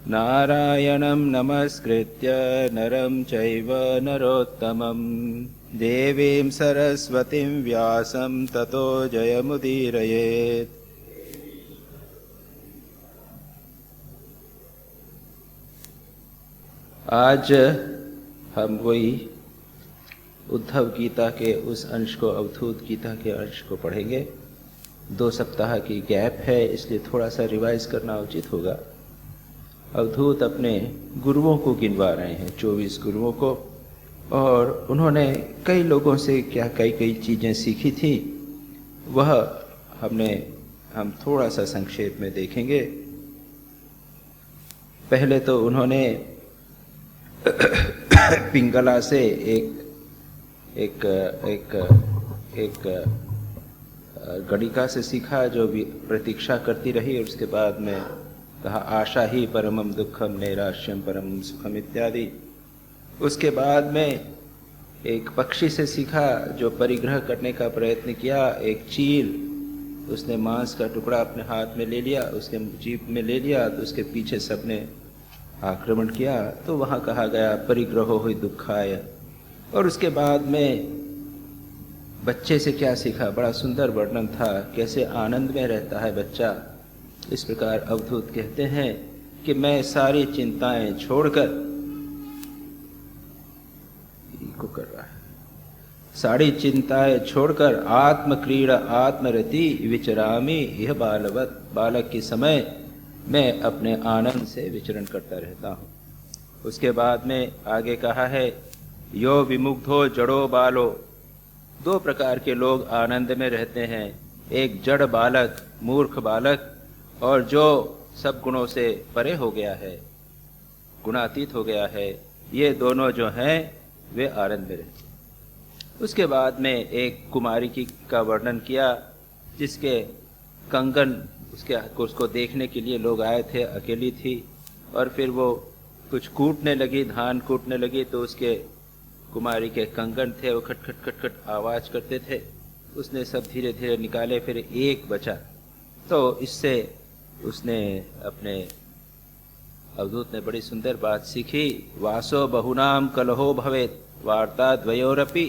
नारायणं नमस्कृत्य नरं चैव नरोत्तमं देवीं सरस्वतीं व्यासं ततो जयमुदीरयेत्। आज हम वही उद्धव गीता के उस अंश को, अवधूत गीता के अंश को पढ़ेंगे। 2 सप्ताह की गैप है, इसलिए थोड़ा सा रिवाइज करना उचित होगा। अवधूत अपने गुरुओं को गिनवा रहे हैं, 24 गुरुओं को, और उन्होंने कई लोगों से क्या कई चीज़ें सीखी थी, वह हम थोड़ा सा संक्षेप में देखेंगे। पहले तो उन्होंने पिंगला से एक गणिका से सीखा जो भी प्रतीक्षा करती रही, और उसके बाद में कहा आशा ही परमम दुखम नैराश्यम परमम सुखम इत्यादि। उसके बाद में एक पक्षी से सीखा जो परिग्रह करने का प्रयत्न किया। एक चील, उसने मांस का टुकड़ा अपने हाथ में ले लिया, उसके जीभ में ले लिया, तो उसके पीछे सबने आक्रमण किया, तो वहाँ कहा गया परिग्रहो हुई दुखाय। और उसके बाद में बच्चे से क्या सीखा, बड़ा सुंदर वर्णन था, कैसे आनंद में रहता है बच्चा। इस प्रकार अवधूत कहते हैं कि मैं सारी चिंताएं छोड़कर, को कर रहा है, सारी चिंताएं छोड़कर आत्म क्रीड़ा आत्मरति विचरामी यह बालवत, बालक के समय मैं अपने आनंद से विचरण करता रहता हूँ। उसके बाद में आगे कहा है यो विमुग्धो जड़ो बालो। 2 प्रकार के लोग आनंद में रहते हैं, एक जड़ बालक, मूर्ख बालक, और जो सब गुणों से परे हो गया है, गुणातीत हो गया है। ये दोनों जो हैं वे आनंद में रहते हैं। उसके बाद में एक कुमारी का वर्णन किया, जिसके कंगन, उसको देखने के लिए लोग आए थे, अकेली थी, और फिर वो कुछ कूटने लगी, धान कूटने लगी, तो उसके कुमारी के कंगन थे, वो खट खट खट खट आवाज करते थे। उसने सब धीरे धीरे निकाले, फिर एक बचा, तो इससे उसने अपने अवधूत ने बड़ी सुंदर बात सीखी। वासो बहुनाम कलहो भवेत वार्ता द्वयोरपि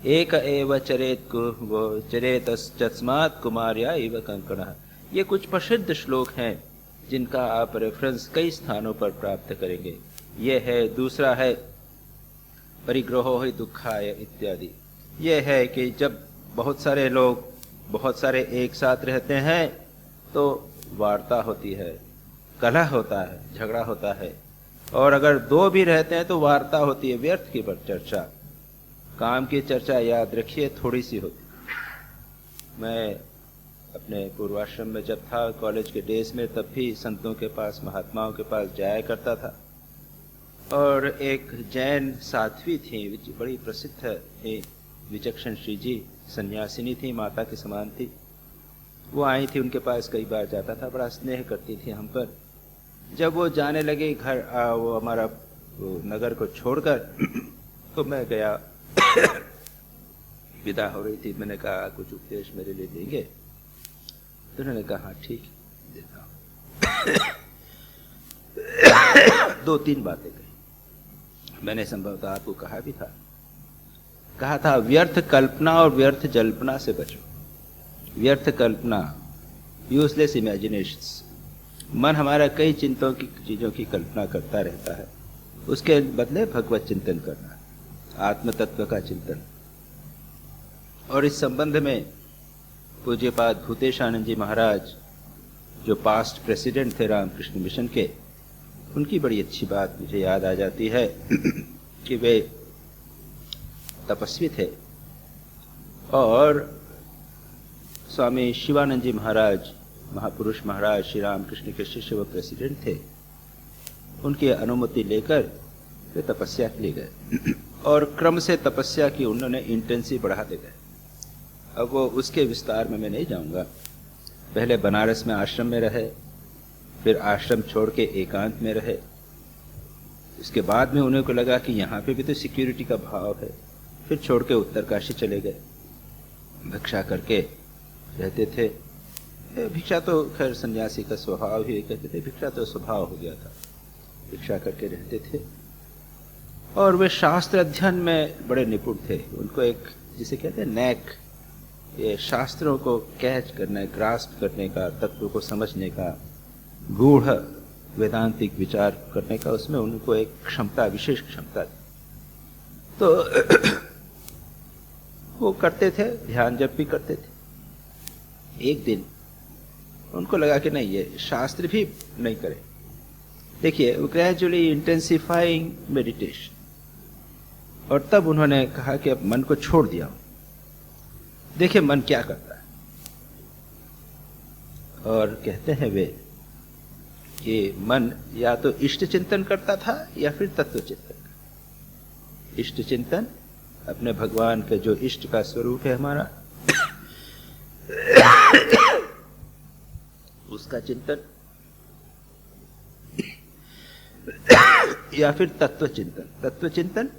एक एव चरेत तस्मात् कुमार्या इव कंकणः। ये कुछ प्रसिद्ध श्लोक हैं जिनका आप रेफरेंस कई स्थानों पर प्राप्त करेंगे। ये है, दूसरा है परिग्रहो हि दुखाय इत्यादि। ये है कि जब बहुत सारे लोग, बहुत सारे एक साथ रहते हैं तो वार्ता होती है, कलह होता है, झगड़ा होता है, और अगर 2 भी रहते हैं तो वार्ता होती है, व्यर्थ की चर्चा, काम की चर्चा याद रखिए थोड़ी सी होती। मैं अपने पूर्वाश्रम में जब था, कॉलेज के डेज में, तब भी संतों के पास, महात्माओं के पास जाया करता था। और एक जैन साध्वी थी, बड़ी प्रसिद्ध थी, विचक्षण श्री जी, सन्यासिनी थी, माता के समान थी। वो आई थी, उनके पास कई बार जाता था, बड़ा स्नेह करती थी हम पर। जब वो जाने लगे घर, वो हमारा नगर को छोड़कर, तो मैं गया, विदा हो रही थी। मैंने कहा कुछ उपदेश मेरे लिए देंगे? तो उन्होंने कहा ठीक देता हूँ। 2-3 बातें कही। मैंने संभवतः आपको कहा था व्यर्थ कल्पना और व्यर्थ जल्पना से बचो। व्यर्थ कल्पना, यूजलेस इमेजिनेशंस। मन हमारा कई चीजों की कल्पना करता रहता है, उसके बदले भगवत चिंतन करना, आत्म तत्व का चिंतन। और इस संबंध में पूज्यपाद भूतेशानंद जी महाराज, जो पास्ट प्रेसिडेंट थे रामकृष्ण मिशन के, उनकी बड़ी अच्छी बात मुझे याद आ जाती है कि वे तपस्वी थे, और स्वामी शिवानंद जी महाराज, महापुरुष महाराज श्री रामकृष्ण के शिष्य व प्रेसिडेंट थे। उनकी अनुमति लेकर वे तपस्या के लिए गए, और क्रम से तपस्या की उन्होंने इंटेंसिटी बढ़ाते गए। अब वो उसके विस्तार में मैं नहीं जाऊंगा। पहले बनारस में आश्रम में रहे, फिर आश्रम छोड़ के एकांत में रहे। इसके बाद में उन्हें को लगा कि यहाँ पे भी तो सिक्योरिटी का भाव है, फिर छोड़ के उत्तरकाशी चले गए। भिक्षा करके रहते थे। भिक्षा तो खैर सन्यासी का स्वभाव ही, कहते थे भिक्षा तो स्वभाव हो गया था। भिक्षा करके रहते थे और वे शास्त्र अध्ययन में बड़े निपुण थे। उनको एक जिसे कहते हैं नैक, ये शास्त्रों को कैच करने, ग्रास्प करने का, तत्व को समझने का, गूढ़ वेदांतिक विचार करने का, उसमें उनको एक क्षमता, विशेष क्षमता थी। तो वो करते थे, ध्यान जप भी करते थे। एक दिन उनको लगा कि नहीं, ये शास्त्र भी नहीं करे। देखिए, ग्रेजुअली इंटेंसिफाइंग मेडिटेशन, और तब उन्होंने कहा कि अब मन को छोड़ दिया। देखिए मन क्या करता है। और कहते हैं वे कि मन या तो इष्ट चिंतन करता था या फिर तत्व चिंतन। इष्ट चिंतन अपने भगवान के जो इष्ट का स्वरूप है हमारा, उसका चिंतन, या फिर तत्व चिंतन। तत्व चिंतन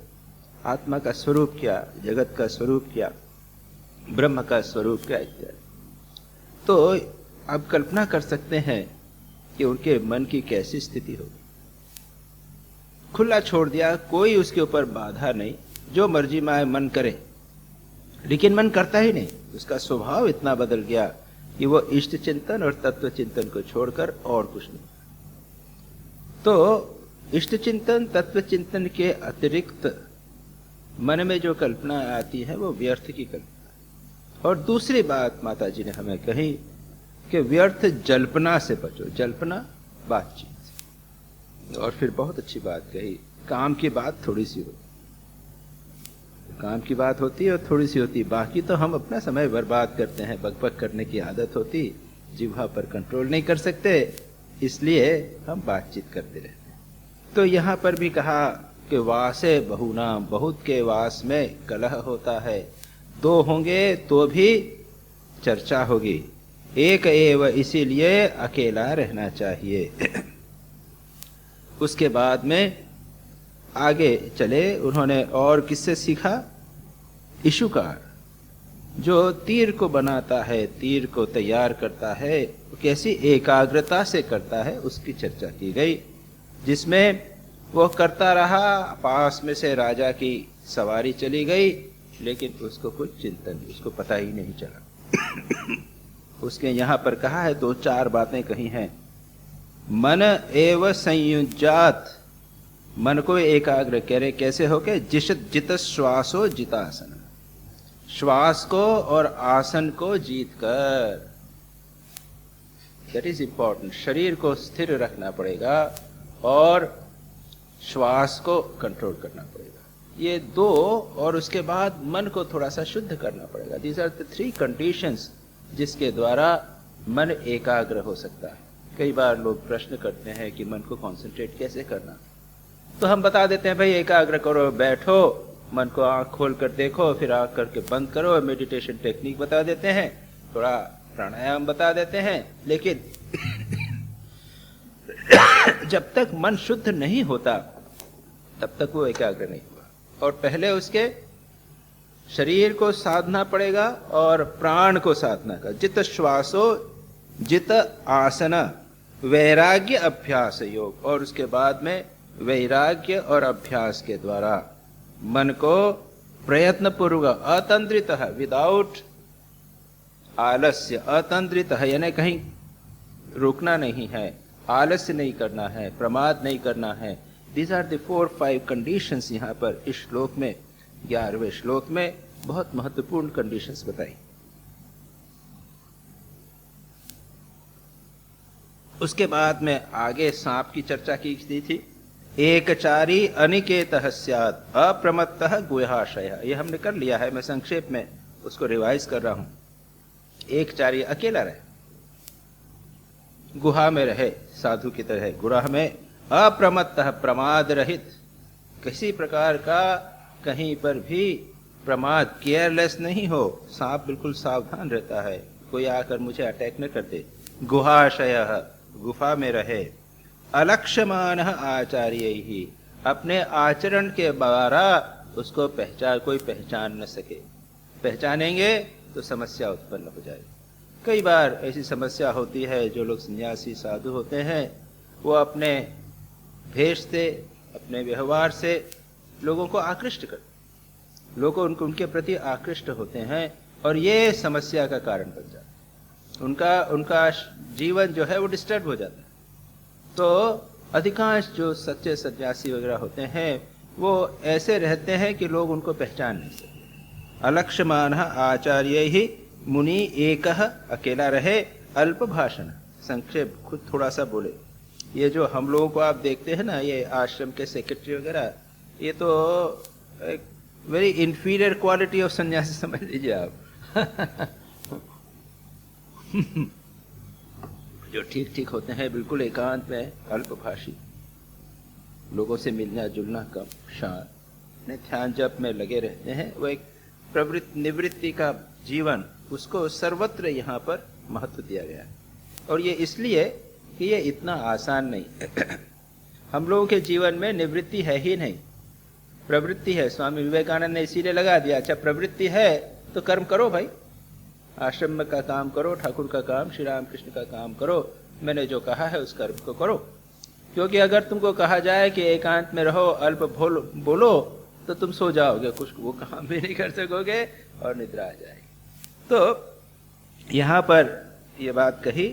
आत्मा का स्वरूप क्या, जगत का स्वरूप क्या, ब्रह्म का स्वरूप क्या इत्यादि। तो आप कल्पना कर सकते हैं कि उनके मन की कैसी स्थिति होगी। खुला छोड़ दिया, कोई उसके ऊपर बाधा नहीं, जो मर्जी में मन करे, लेकिन मन करता ही नहीं। उसका स्वभाव इतना बदल गया कि वो इष्ट चिंतन और तत्व चिंतन को छोड़कर और कुछ नहीं। तो इष्ट चिंतन, तत्व चिंतन के अतिरिक्त मन में जो कल्पना आती है वो व्यर्थ की कल्पना। और दूसरी बात माता जी ने हमें कही कि व्यर्थ जल्पना से बचो। जल्पना बातचीत। और फिर बहुत अच्छी बात कही, काम की बात थोड़ी सी होती, काम की बात होती है और थोड़ी सी होती, बाकी तो हम अपना समय बर्बाद करते हैं। बकबक करने की आदत होती, जिह्वा पर कंट्रोल नहीं कर सकते, इसलिए हम बातचीत करते रहते हैं। तो यहाँ पर भी कहा कि वासे बहुनाम, बहुत के वास में कलह होता है। दो होंगे तो भी चर्चा होगी, एक एव इसीलिए अकेला रहना चाहिए। उसके बाद में आगे चले, उन्होंने और किससे सीखा? इशुकार, जो तीर को बनाता है, तीर को तैयार करता है, कैसी एकाग्रता से करता है, उसकी चर्चा की गई। जिसमें वो करता रहा, पास में से राजा की सवारी चली गई, लेकिन उसको कुछ चिंतन नहीं, उसको पता ही नहीं चला। उसके यहाँ पर कहा है, दो चार बातें कही हैं। मन एव संयुज्यात, मन को एकाग्र करे, कैसे होके? जित श्वासो जितासन, श्वास को और आसन को जीत कर। That is important. शरीर को स्थिर रखना पड़ेगा और श्वास को कंट्रोल करना पड़ेगा, ये दो। और उसके बाद मन को थोड़ा सा शुद्ध करना पड़ेगा। These are the three conditions जिसके द्वारा मन एकाग्र हो सकता है। कई बार लोग प्रश्न करते हैं कि मन को कॉन्सेंट्रेट कैसे करना, तो हम बता देते हैं भाई एकाग्र करो, बैठो, मन को आंख खोल कर देखो, फिर आंख करके बंद करो, मेडिटेशन टेक्निक बता देते हैं, थोड़ा प्राणायाम बता देते हैं। लेकिन जब तक मन शुद्ध नहीं होता तब तक वो एकाग्र नहीं हुआ। और पहले उसके शरीर को साधना पड़ेगा और प्राण को साधना का। जित श्वासो जित आसन वैराग्य अभ्यास योग। और उसके बाद में वैराग्य और अभ्यास के द्वारा मन को प्रयत्न पूर्वक अतंत्रित, विदाउट आलस्य, अतंत्रित यानी कहीं रुकना नहीं है, आलस्य नहीं करना है, प्रमाद नहीं करना है। These are the 4-5 conditions यहाँ पर इस श्लोक में, 11वें श्लोक में बहुत महत्वपूर्ण कंडीशंस बताई। उसके बाद में आगे सांप की चर्चा की गई थी। एकचारी अनिकेतः स्यात् अप्रमत्तः गुहाशयः, ये हमने कर लिया है, मैं संक्षेप में उसको रिवाइज कर रहा हूं। एकचारी अकेला रहे, गुहा में रहे, साधु की तरह गुहा में, अप्रमत्तः प्रमाद रहित, किसी प्रकार का कहीं पर भी प्रमाद, केयरलेस नहीं हो। सांप बिल्कुल सावधान रहता है, कोई आकर मुझे अटैक न कर दे। गुहाशयः, गुफा में रहे। अलक्ष्यमानः आचार्यैः, अपने आचरण के द्वारा उसको कोई पहचान न सके। पहचानेंगे तो समस्या उत्पन्न हो जाएगी। कई बार ऐसी समस्या होती है, जो लोग सन्यासी साधु होते हैं वो अपने भेष से, अपने व्यवहार से लोगों को आकृष्ट कर, लोग उनके प्रति आकृष्ट होते हैं और ये समस्या का कारण बन जाता है। उनका जीवन जो है वो डिस्टर्ब हो जाता है। तो अधिकांश जो सच्चे सन्यासी वगैरह होते हैं वो ऐसे रहते हैं कि लोग उनको पहचान नहीं सकते। अलक्ष्यमानः आचार्य ही मुनि एक अकेला रहे अल्प भाषण। संक्षेप खुद थोड़ा सा बोले। ये जो हम लोगों को आप देखते हैं ना, ये आश्रम के सेक्रेटरी वगैरह, ये तो एक वेरी इंफीरियर क्वालिटी ऑफ सन्यासी समझ लीजिए आप। जो ठीक ठीक होते हैं, बिल्कुल एकांत में, अल्पभाषी, लोगों से मिलना जुलना कम, शांत, ध्यान जप में लगे रहते हैं, वो एक प्रवृत्ति निवृत्ति का जीवन, उसको सर्वत्र यहाँ पर महत्व दिया गया है। और ये इसलिए कि ये इतना आसान नहीं। हम लोगों के जीवन में निवृत्ति है ही नहीं, प्रवृत्ति है। स्वामी विवेकानंद ने इसीलिए लगा दिया, अच्छा प्रवृत्ति है तो कर्म करो भाई, आश्रम का काम करो, ठाकुर का काम, श्री राम कृष्ण का काम करो, मैंने जो कहा है उस कर्म को करो। क्योंकि अगर तुमको कहा जाए कि एकांत में रहो, अल्प बोलो, तो तुम सो जाओगे, कुछ वो काम भी नहीं कर सकोगे और निद्रा आ जाएगी। तो यहाँ पर ये बात कही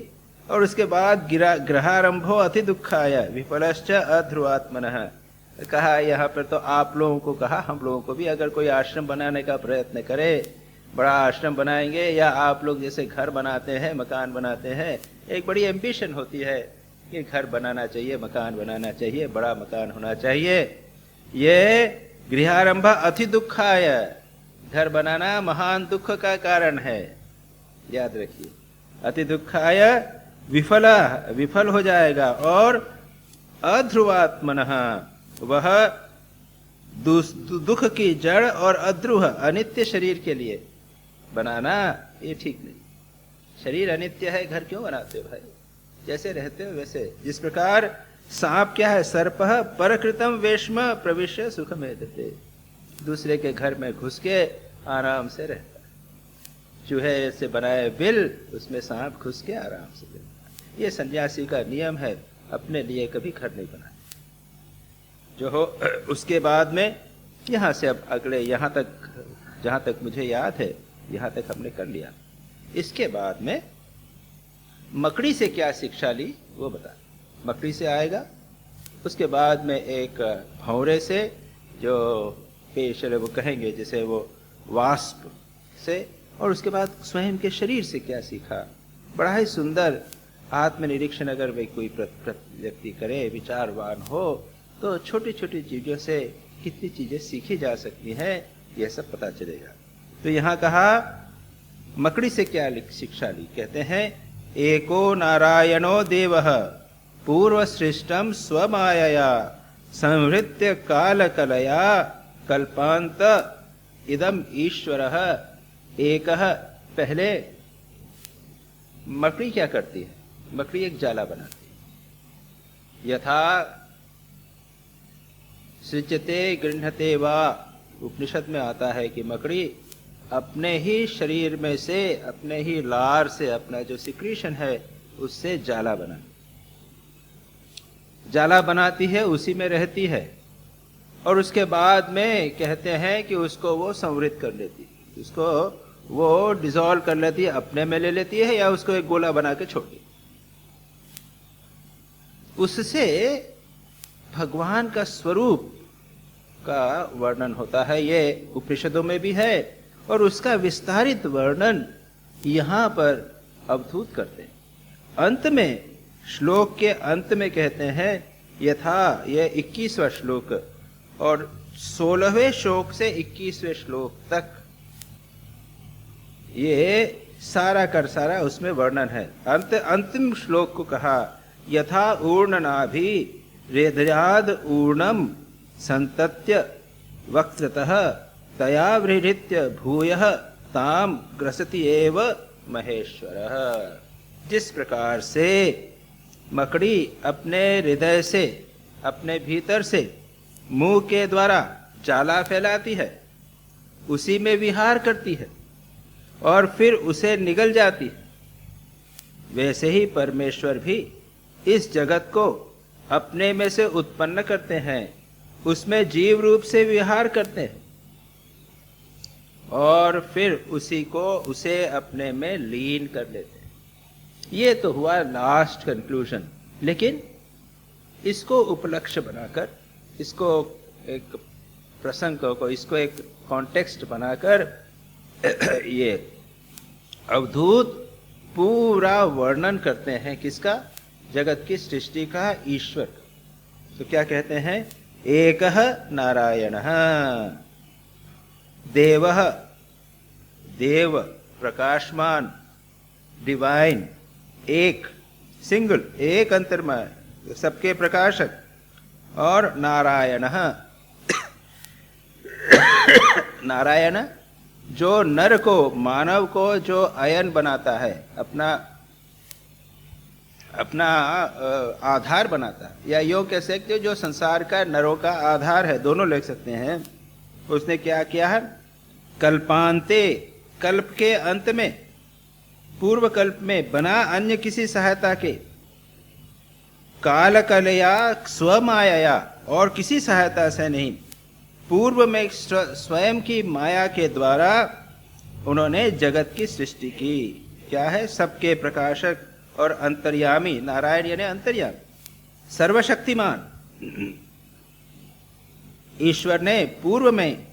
और उसके बाद ग्रहारंभो अति दुखाय विफलश्च अध्रुवात्मनः कहा। यहाँ पर तो आप लोगों को कहा, हम लोगों को भी अगर कोई आश्रम बनाने का प्रयत्न करे, बड़ा आश्रम बनाएंगे, या आप लोग जैसे घर बनाते हैं, मकान बनाते हैं, एक बड़ी एम्बिशन होती है कि घर बनाना चाहिए, मकान बनाना चाहिए, बड़ा मकान होना चाहिए। ये गृहारंभ अति दुखाय, घर बनाना महान दुख का कारण है, याद रखिए। अति दुखाय विफल हो जाएगा। और अध्रुवात्मनः, वह दुख की जड़ और अध्रुव अनित्य शरीर के लिए बनाना ये ठीक नहीं। शरीर अनित्य है, घर क्यों बनाते हो भाई? जैसे रहते हो वैसे। जिस प्रकार सांप क्या है, सर्पः परकृतम वेश्म प्रविश्य सुखमेव देते, दूसरे के घर में घुस के आराम से रहता है। चूहे से बनाए बिल, उसमें सांप घुस के आराम से रहता है। ये सन्यासी का नियम है, अपने लिए कभी घर नहीं बनाए जो हो। उसके बाद में यहाँ से अब अगले, यहाँ तक जहाँ तक मुझे याद है, यहाँ तक हमने कर लिया। इसके बाद में मकड़ी से क्या शिक्षा ली वो बता। मकड़ी से आएगा, उसके बाद में एक भौरे से, जो पेश वो कहेंगे जैसे वो वाष्प से, और उसके बाद स्वयं के शरीर से क्या सीखा। बड़ा ही सुंदर आत्मनिरीक्षण अगर वे कोई व्यक्ति करे, विचारवान हो, तो छोटी छोटी चीजों से कितनी चीजें सीखी जा सकती हैं, यह सब पता चलेगा। तो यहाँ कहा मकड़ी से क्या शिक्षा ली, कहते हैं एको नारायणो देवः पूर्व सृष्टम स्वमायया संहृत्य काल कलया कल्पांत इदम ईश्वरः एकः। पहले मकड़ी क्या करती है? मकड़ी एक जाला बनाती है। यथा सृजते गृह्णते वा, उपनिषद में आता है कि मकड़ी अपने ही शरीर में से, अपने ही लार से, अपना जो सिक्रीशन है उससे जाला बनाती है, उसी में रहती है। और उसके बाद में कहते हैं कि उसको वो संवृत कर लेती है, उसको वो डिसॉल्व कर लेती है, अपने में ले लेती है, या उसको एक गोला बना के छोड़ देती है। उससे भगवान का स्वरूप का वर्णन होता है, ये उपनिषदों में भी है, और उसका विस्तारित वर्णन यहाँ पर अवधूत करते हैं। अंत में, श्लोक के अंत में कहते हैं यथा, ये 21वां श्लोक, और 16वें श्लोक से 21वें श्लोक तक ये सारा कर सारा उसमें वर्णन है। अंतिम श्लोक को कहा यथा ऊर्णनाभि रेधयाद ऊर्णम संतत्य वक्त्रतः तया वृहृत्य भूयः ताम ग्रसति एव महेश्वरः। जिस प्रकार से मकड़ी अपने हृदय से, अपने भीतर से मुंह के द्वारा जाला फैलाती है, उसी में विहार करती है और फिर उसे निगल जाती है, वैसे ही परमेश्वर भी इस जगत को अपने में से उत्पन्न करते हैं, उसमें जीव रूप से विहार करते हैं और फिर उसे अपने में लीन कर लेते हैं। ये तो हुआ लास्ट कंक्लूजन। लेकिन इसको उपलक्ष्य बनाकर, इसको एक प्रसंग को, इसको एक कॉन्टेक्स्ट बनाकर ये अवधूत पूरा वर्णन करते हैं। किसका? जगत की सृष्टि का, ईश्वर का। तो क्या कहते हैं? एकः नारायणः देवः, देव प्रकाशमान, डिवाइन, एक, सिंगल, एक अंतर्मय, सबके प्रकाशक, और नारायणः नारायण जो नर को, मानव को जो अयन बनाता है, अपना आधार बनाता है, या योग कह सकते हो जो संसार का, नरों का आधार है, दोनों लिख सकते हैं। उसने क्या किया है? कल्पांते, कल्प के अंत में, पूर्व कल्प में, बना अन्य किसी सहायता के, काल कलया स्वमाया, और किसी सहायता से नहीं, पूर्व में स्वयं की माया के द्वारा उन्होंने जगत की सृष्टि की। क्या है? सबके प्रकाशक और अंतर्यामी, नारायण यानी अंतर्यामी, सर्वशक्तिमान। ईश्वर ने पूर्व में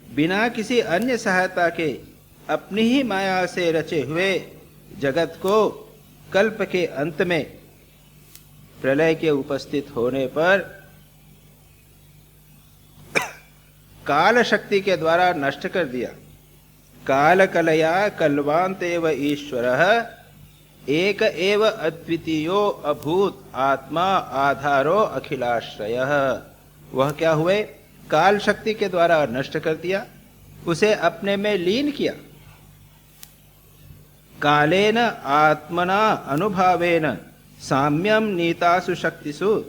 बिना किसी अन्य सहायता के अपनी ही माया से रचे हुए जगत को कल्प के अंत में प्रलय के उपस्थित होने पर काल शक्ति के द्वारा नष्ट कर दिया। काल कलया कल्वांत एव ईश्वरः एक एव अद्वितीयो अभूत आत्मा आधारो अखिलाश्रयः। वह क्या हुए? काल शक्ति के द्वारा नष्ट कर दिया, उसे अपने में लीन किया। कालेन आत्मना अनुभावेन साम्यम नीतासु शक्तिषु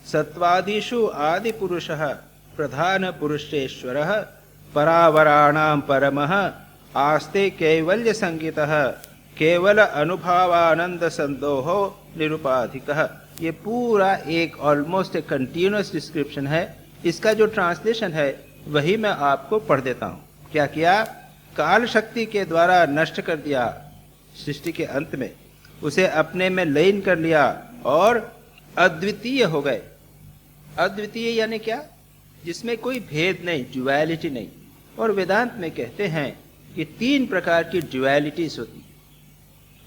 सत्वादिषु आदि पुरुषः प्रधान पुरुषेश्वरः परावराणां परमः आस्ते कैवल्य संगितः केवल अनुभवानंद संदोहो निरुपाधिकः। ये पूरा एक ऑलमोस्ट ए कंटिन्यूअस डिस्क्रिप्शन है। इसका जो ट्रांसलेशन है वही मैं आपको पढ़ देता हूँ। क्या किया? काल शक्ति के द्वारा नष्ट कर दिया सृष्टि के अंत में, उसे अपने में लीन कर लिया और अद्वितीय हो गए। अद्वितीय यानी क्या? जिसमें कोई भेद नहीं, ड्युअलिटी नहीं। और वेदांत में कहते हैं कि 3 प्रकार की ड्युअलिटीज होती।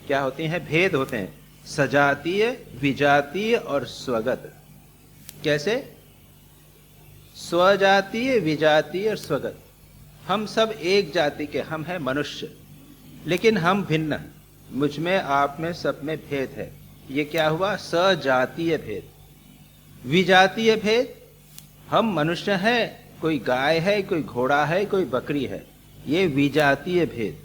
क्या होती हैं? भेद होते हैं, सजातीय, विजातीय और स्वगत। कैसे? स्वजातीय, विजातीय और स्वगत। हम सब एक जाति के, हम हैं मनुष्य, लेकिन हम भिन्न। मुझ में, आप में, सब में भेद है। ये क्या हुआ? सजातीय भेद। विजातीय भेद, हम मनुष्य हैं, कोई गाय है, कोई घोड़ा है, कोई बकरी है, ये विजातीय भेद।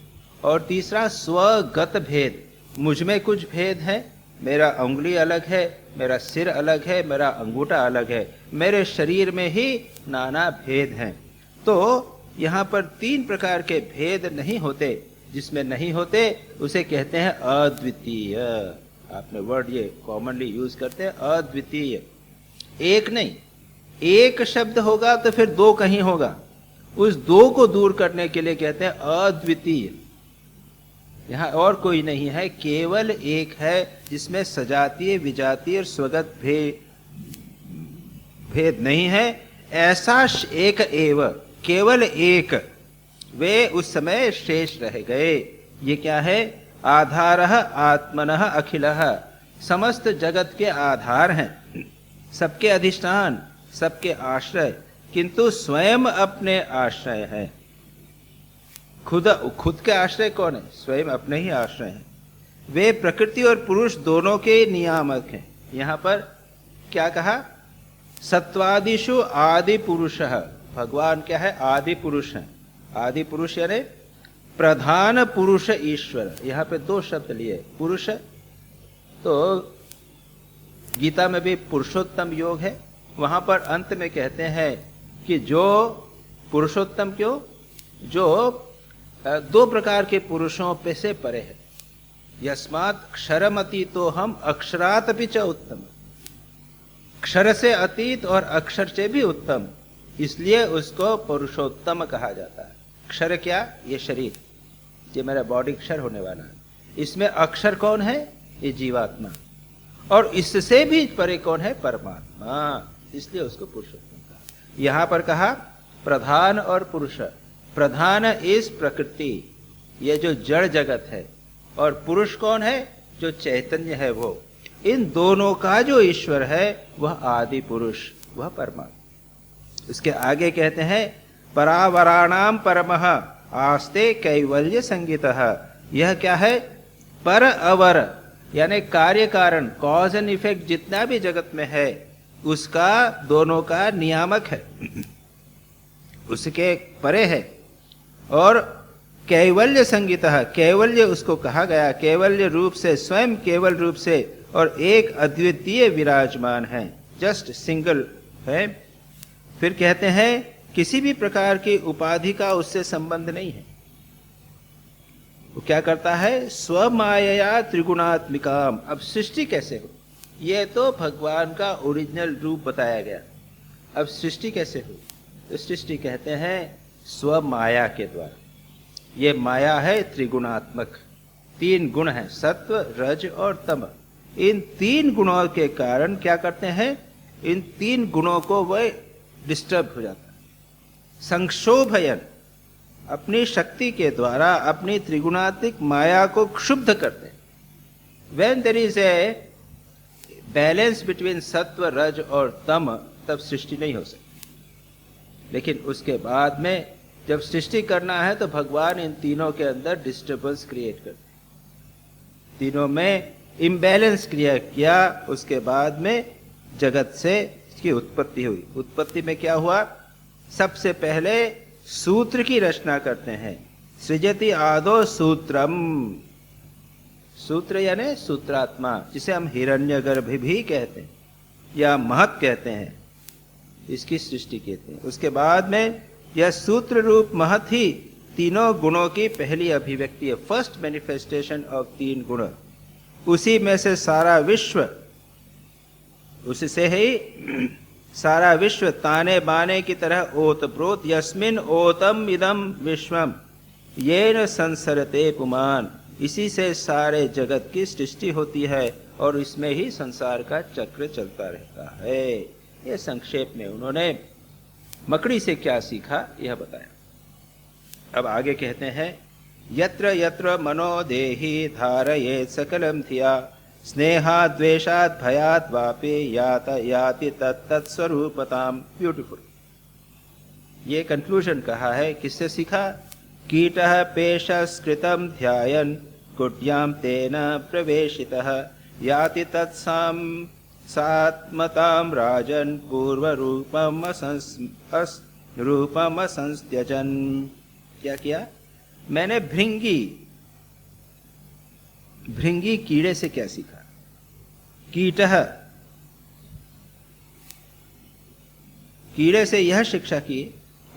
और तीसरा स्वगत भेद, मुझ में कुछ भेद है, मेरा उंगली अलग है, मेरा सिर अलग है, मेरा अंगूठा अलग है, मेरे शरीर में ही नाना भेद हैं। तो यहाँ पर 3 प्रकार के भेद नहीं होते। जिसमें नहीं होते उसे कहते हैं अद्वितीय। आपने वर्ड ये कॉमनली यूज करते हैं, अद्वितीय। एक नहीं, एक शब्द होगा तो फिर 2 कहीं होगा, उस 2 को दूर करने के लिए कहते हैं अद्वितीय। यहाँ और कोई नहीं है, केवल एक है जिसमें सजातीय, विजातीय और स्वगत भेद नहीं है। ऐसा एक एव, केवल एक, वे उस समय शेष रह गए। ये क्या है? आधारः आत्मनः अखिलः, समस्त जगत के आधार हैं, सबके अधिष्ठान, सबके आश्रय, किंतु स्वयं अपने आश्रय है। खुद के आश्रय कौन है? स्वयं अपने ही आश्रय हैं। वे प्रकृति और पुरुष दोनों के नियामक हैं। यहाँ पर क्या कहा? सत्वादिषु आदि पुरुषः। भगवान क्या है? आदि पुरुष हैं। आदि पुरुष यानी प्रधान पुरुष ईश्वर। यहाँ पे 2 शब्द लिए, पुरुष। तो गीता में भी पुरुषोत्तम योग है, वहां पर अंत में कहते हैं कि जो पुरुषोत्तम, क्यों? जो 2 प्रकार के पुरुषों पे से परे है। यस्मात् क्षरमति तो हम अक्षरात अपि च उत्तम। अक्षर से अतीत और अक्षर से भी उत्तम, इसलिए उसको पुरुषोत्तम कहा जाता है। अक्षर क्या? ये शरीर, ये मेरा बॉडी अक्षर होने वाला है। इसमें अक्षर कौन है? ये जीवात्मा। और इससे भी परे कौन है? परमात्मा। इसलिए उसको पुरुषोत्तम कहा। यहां पर कहा प्रधान और पुरुष। प्रधान इस प्रकृति, ये जो जड़ जगत है, और पुरुष कौन है? जो चैतन्य है वो। इन दोनों का जो ईश्वर है वह आदि पुरुष, वह परमात्मा। इसके आगे कहते हैं परावराणाम परमः आस्ते कैवल्य संगीतः। यह क्या है? पर अवर, यानी कार्य कारण, कॉज एंड इफेक्ट जितना भी जगत में है उसका दोनों का नियामक है, उसके परे है। और कैवल्य संगीतः, कैवल्य उसको कहा गया, कैवल्य रूप से, स्वयं केवल रूप से, और एक अद्वितीय विराजमान है, जस्ट सिंगल है। फिर कहते हैं किसी भी प्रकार की उपाधि का उससे संबंध नहीं है। वो क्या करता है? स्वमाया त्रिगुणात्मिकाम। अब सृष्टि कैसे हो? ये तो भगवान का ओरिजिनल रूप बताया गया। अब सृष्टि कैसे हो? तो सृष्टि कहते हैं स्वमाया के द्वारा। ये माया है त्रिगुणात्मक, 3 गुण हैं, सत्व, रज और तम। इन 3 गुणों के कारण क्या करते हैं? इन 3 गुणों को वह डिस्टर्ब हो जाता है। संक्षोभयन, अपनी शक्ति के द्वारा अपनी त्रिगुणात्मिक माया को क्षुब्ध करते हैं। When there is a balance between सत्व, रज और तम, तब सृष्टि नहीं हो सकती। लेकिन उसके बाद में जब सृष्टि करना है तो भगवान इन तीनों के अंदर डिस्टर्बेंस क्रिएट करते हैं। तीनों में इम्बैलेंस क्रिएट किया, उसके बाद में जगत से इसकी उत्पत्ति हुई। उत्पत्ति में क्या हुआ? सबसे पहले सूत्र की रचना करते हैं। सृजति आदो सूत्रम, सूत्र यानी सूत्रात्मा, जिसे हम हिरण्यगर्भ भी कहते हैं या महत कहते हैं, इसकी सृष्टि कहते हैं। उसके बाद में यह सूत्र रूप महत ही तीनों गुणों की पहली अभिव्यक्ति है, फर्स्ट मैनिफेस्टेशन ऑफ 3 गुण। उसी में से सारा विश्व, उससे ही सारा विश्व ताने बाने की तरह ओतप्रोत, यस्मिन ओतम इदम विश्वम येन संसरते पुमान। इसी से सारे जगत की सृष्टि होती है और इसमें ही संसार का चक्र चलता रहता है। ये संक्षेप में उन्होंने मकड़ी से क्या सीखा यह बताया। अब आगे कहते हैं यत्र यत्र मनोदेहि धारयेत् सकलम धिया स्नेहाद् द्वेषाद् भयाद् वापि याति तत्तत् स्वरूपताम्। ब्यूटीफुल। ये कंक्लूजन कहा है, किससे सीखा? कीटः पेशस्कृतं ध्यायन् कुट्यां तेन प्रवेशितः याति तत्साम सात्मतां राजन् पूर्वरूपम् रूपम् असंत्यजन्। क्या किया? मैंने भृंगी कीड़े से क्या सीखा? कीटः, कीड़े से यह शिक्षा की,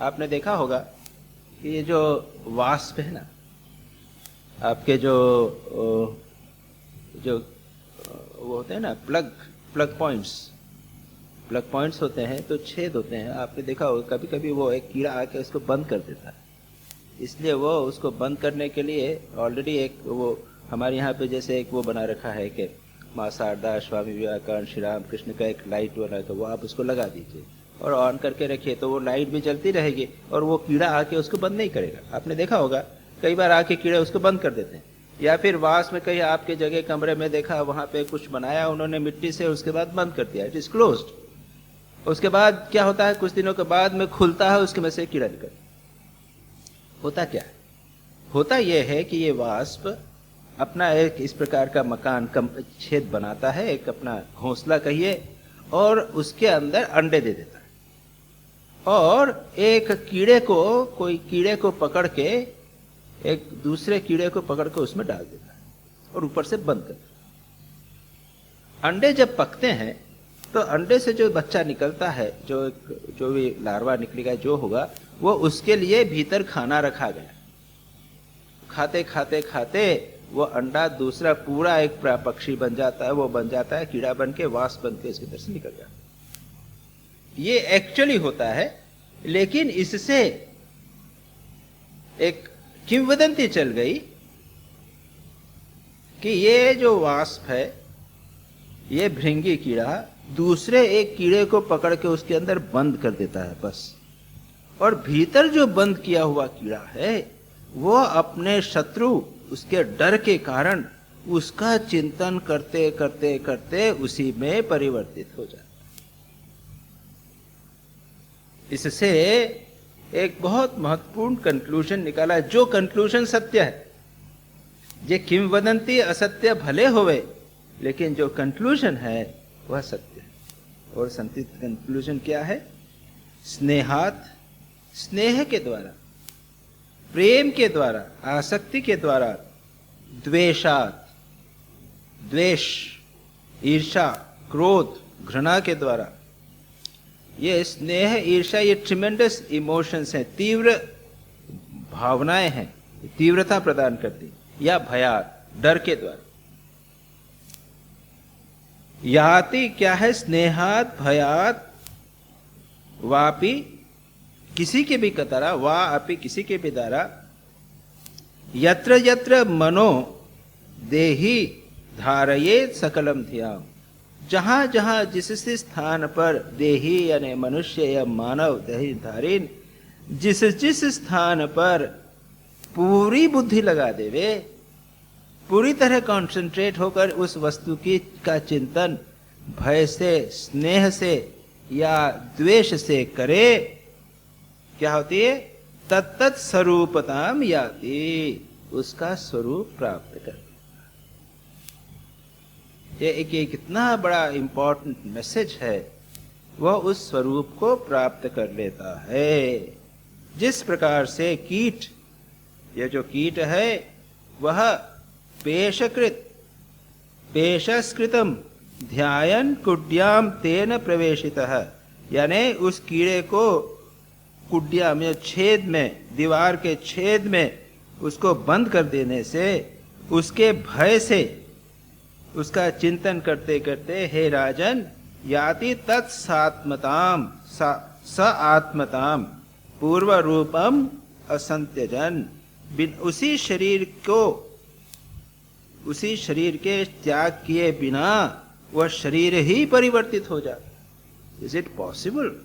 आपने देखा होगा कि ये जो वास्प है ना, आपके जो वो होते हैं ना प्लग पॉइंट्स होते हैं, तो छेद होते हैं। आपने देखा होगा कभी कभी वो एक कीड़ा आके उसको बंद कर देता है। इसलिए वो उसको बंद करने के लिए ऑलरेडी एक वो हमारे यहाँ पे जैसे एक वो बना रखा है कि माँ शारदा, स्वामी विवेकानंद, श्री राम कृष्ण का एक लाइट बना है, तो वो आप उसको लगा दीजिए और ऑन करके रखिए, तो वो लाइट भी जलती रहेगी और वो कीड़ा आके उसको बंद नहीं करेगा। आपने देखा होगा कई बार आके कीड़े उसको बंद कर देते हैं। या फिर वास में कहीं आपके जगह कमरे में देखा, वहां पे कुछ बनाया उन्होंने मिट्टी से, उसके बाद बंद कर दिया, इट इज क्लोज्ड। उसके बाद क्या होता है? कुछ दिनों के बाद में खुलता है, उसके में से कीड़ा निकल। होता क्या है? होता यह है कि ये वास्प अपना एक इस प्रकार का मकान छेद बनाता है, एक अपना घोंसला कहिए, और उसके अंदर अंडे दे देता है। और एक कोई कीड़े को पकड़ के, एक दूसरे कीड़े को पकड़ के उसमें डाल देता है और ऊपर से बंद कर देता है। अंडे जब पकते हैं तो अंडे से जो बच्चा निकलता है, जो भी लार्वा निकलेगा, जो होगा, वो उसके लिए भीतर खाना रखा गया। खाते खाते खाते वो अंडा दूसरा पूरा एक पक्षी बन जाता है, वो बन जाता है कीड़ा बन के, वास्प बन के इसके अंदर से निकल जाता है। ये एक्चुअली होता है, लेकिन इससे एक किंवदंती चल गई कि ये जो वास्प है, ये भृंगी कीड़ा दूसरे एक कीड़े को पकड़ के उसके अंदर बंद कर देता है बस। और भीतर जो बंद किया हुआ कीड़ा है वो अपने शत्रु, उसके डर के कारण उसका चिंतन करते करते करते उसी में परिवर्तित हो जाता। इससे एक बहुत महत्वपूर्ण कंक्लूजन निकाला, जो कंक्लूजन सत्य है। ये किंवदंती असत्य भले होवे, लेकिन जो कंक्लूजन है वह सत्य है। और संतित कंक्लूजन क्या है? स्नेहात, स्नेह के द्वारा, प्रेम के द्वारा, आसक्ति के द्वारा, द्वेषात, द्वेष, ईर्षा, क्रोध, घृणा के द्वारा, ये स्नेह, ईर्षा, ये ट्रिमेंडस इमोशंस हैं, तीव्र भावनाएं हैं, तीव्रता प्रदान करती। या भयात, डर के द्वारा। याति क्या है? स्नेहात, भयात, वापि, किसी के भी कतारा, वा अपि, किसी के भी द्वारा, यत्र यत्र मनो देहि धारयेत सकलम धियाम, जहां जहां जिस स्थान पर देही यानी मनुष्य या मानव देही धारीन जिस जिस स्थान पर पूरी बुद्धि लगा देवे, पूरी तरह कंसंट्रेट होकर उस वस्तु की का चिंतन भय से, स्नेह से या द्वेष से करे, क्या होती है? तत्तत् स्वरूपताम याति, उसका स्वरूप प्राप्त कर। ये एक कितना बड़ा इंपॉर्टेंट मैसेज है। वह उस स्वरूप को प्राप्त कर लेता है। जिस प्रकार से कीट, ये जो कीट है वह पेशकृत, पेशस्कृतम ध्यायन कुड्याम तेन प्रवेशितः, यानी उस कीड़े को कुड्या में, छेद में, दीवार के छेद में उसको बंद कर देने से, उसके भय से उसका चिंतन करते करते, हे राजन, याति तत्सात्मताम, स आत्मताम पूर्व रूपम असंत्यजन, उसी शरीर को, उसी शरीर के त्याग किए बिना वह शरीर ही परिवर्तित हो जाता। Is it possible?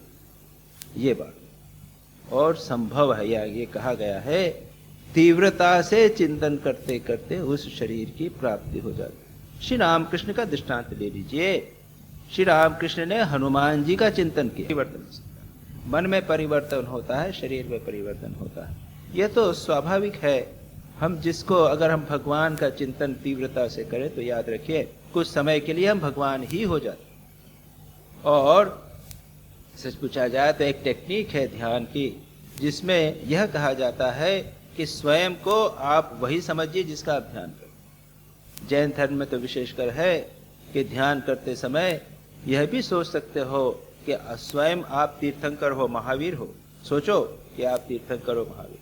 ये बात और संभव है, या ये कहा गया है तीव्रता से चिंतन करते करते उस शरीर की प्राप्ति हो जाती। श्री रामकृष्ण का दृष्टांत ले लीजिए। श्री रामकृष्ण ने हनुमान जी का चिंतन किया, परिवर्तन हो सकता है, मन में परिवर्तन होता है, शरीर में परिवर्तन होता है। यह तो स्वाभाविक है। हम जिसको, अगर हम भगवान का चिंतन तीव्रता से करें तो याद रखिए कुछ समय के लिए हम भगवान ही हो जाते। और सच पूछा जाए तो एक टेक्निक है ध्यान की, जिसमें यह कहा जाता है कि स्वयं को आप वही समझिए जिसका आप ध्यान करें। जैन धर्म में तो विशेषकर है कि ध्यान करते समय यह भी सोच सकते हो कि स्वयं आप तीर्थंकर हो, महावीर हो। सोचो कि आप तीर्थंकर हो, महावीर,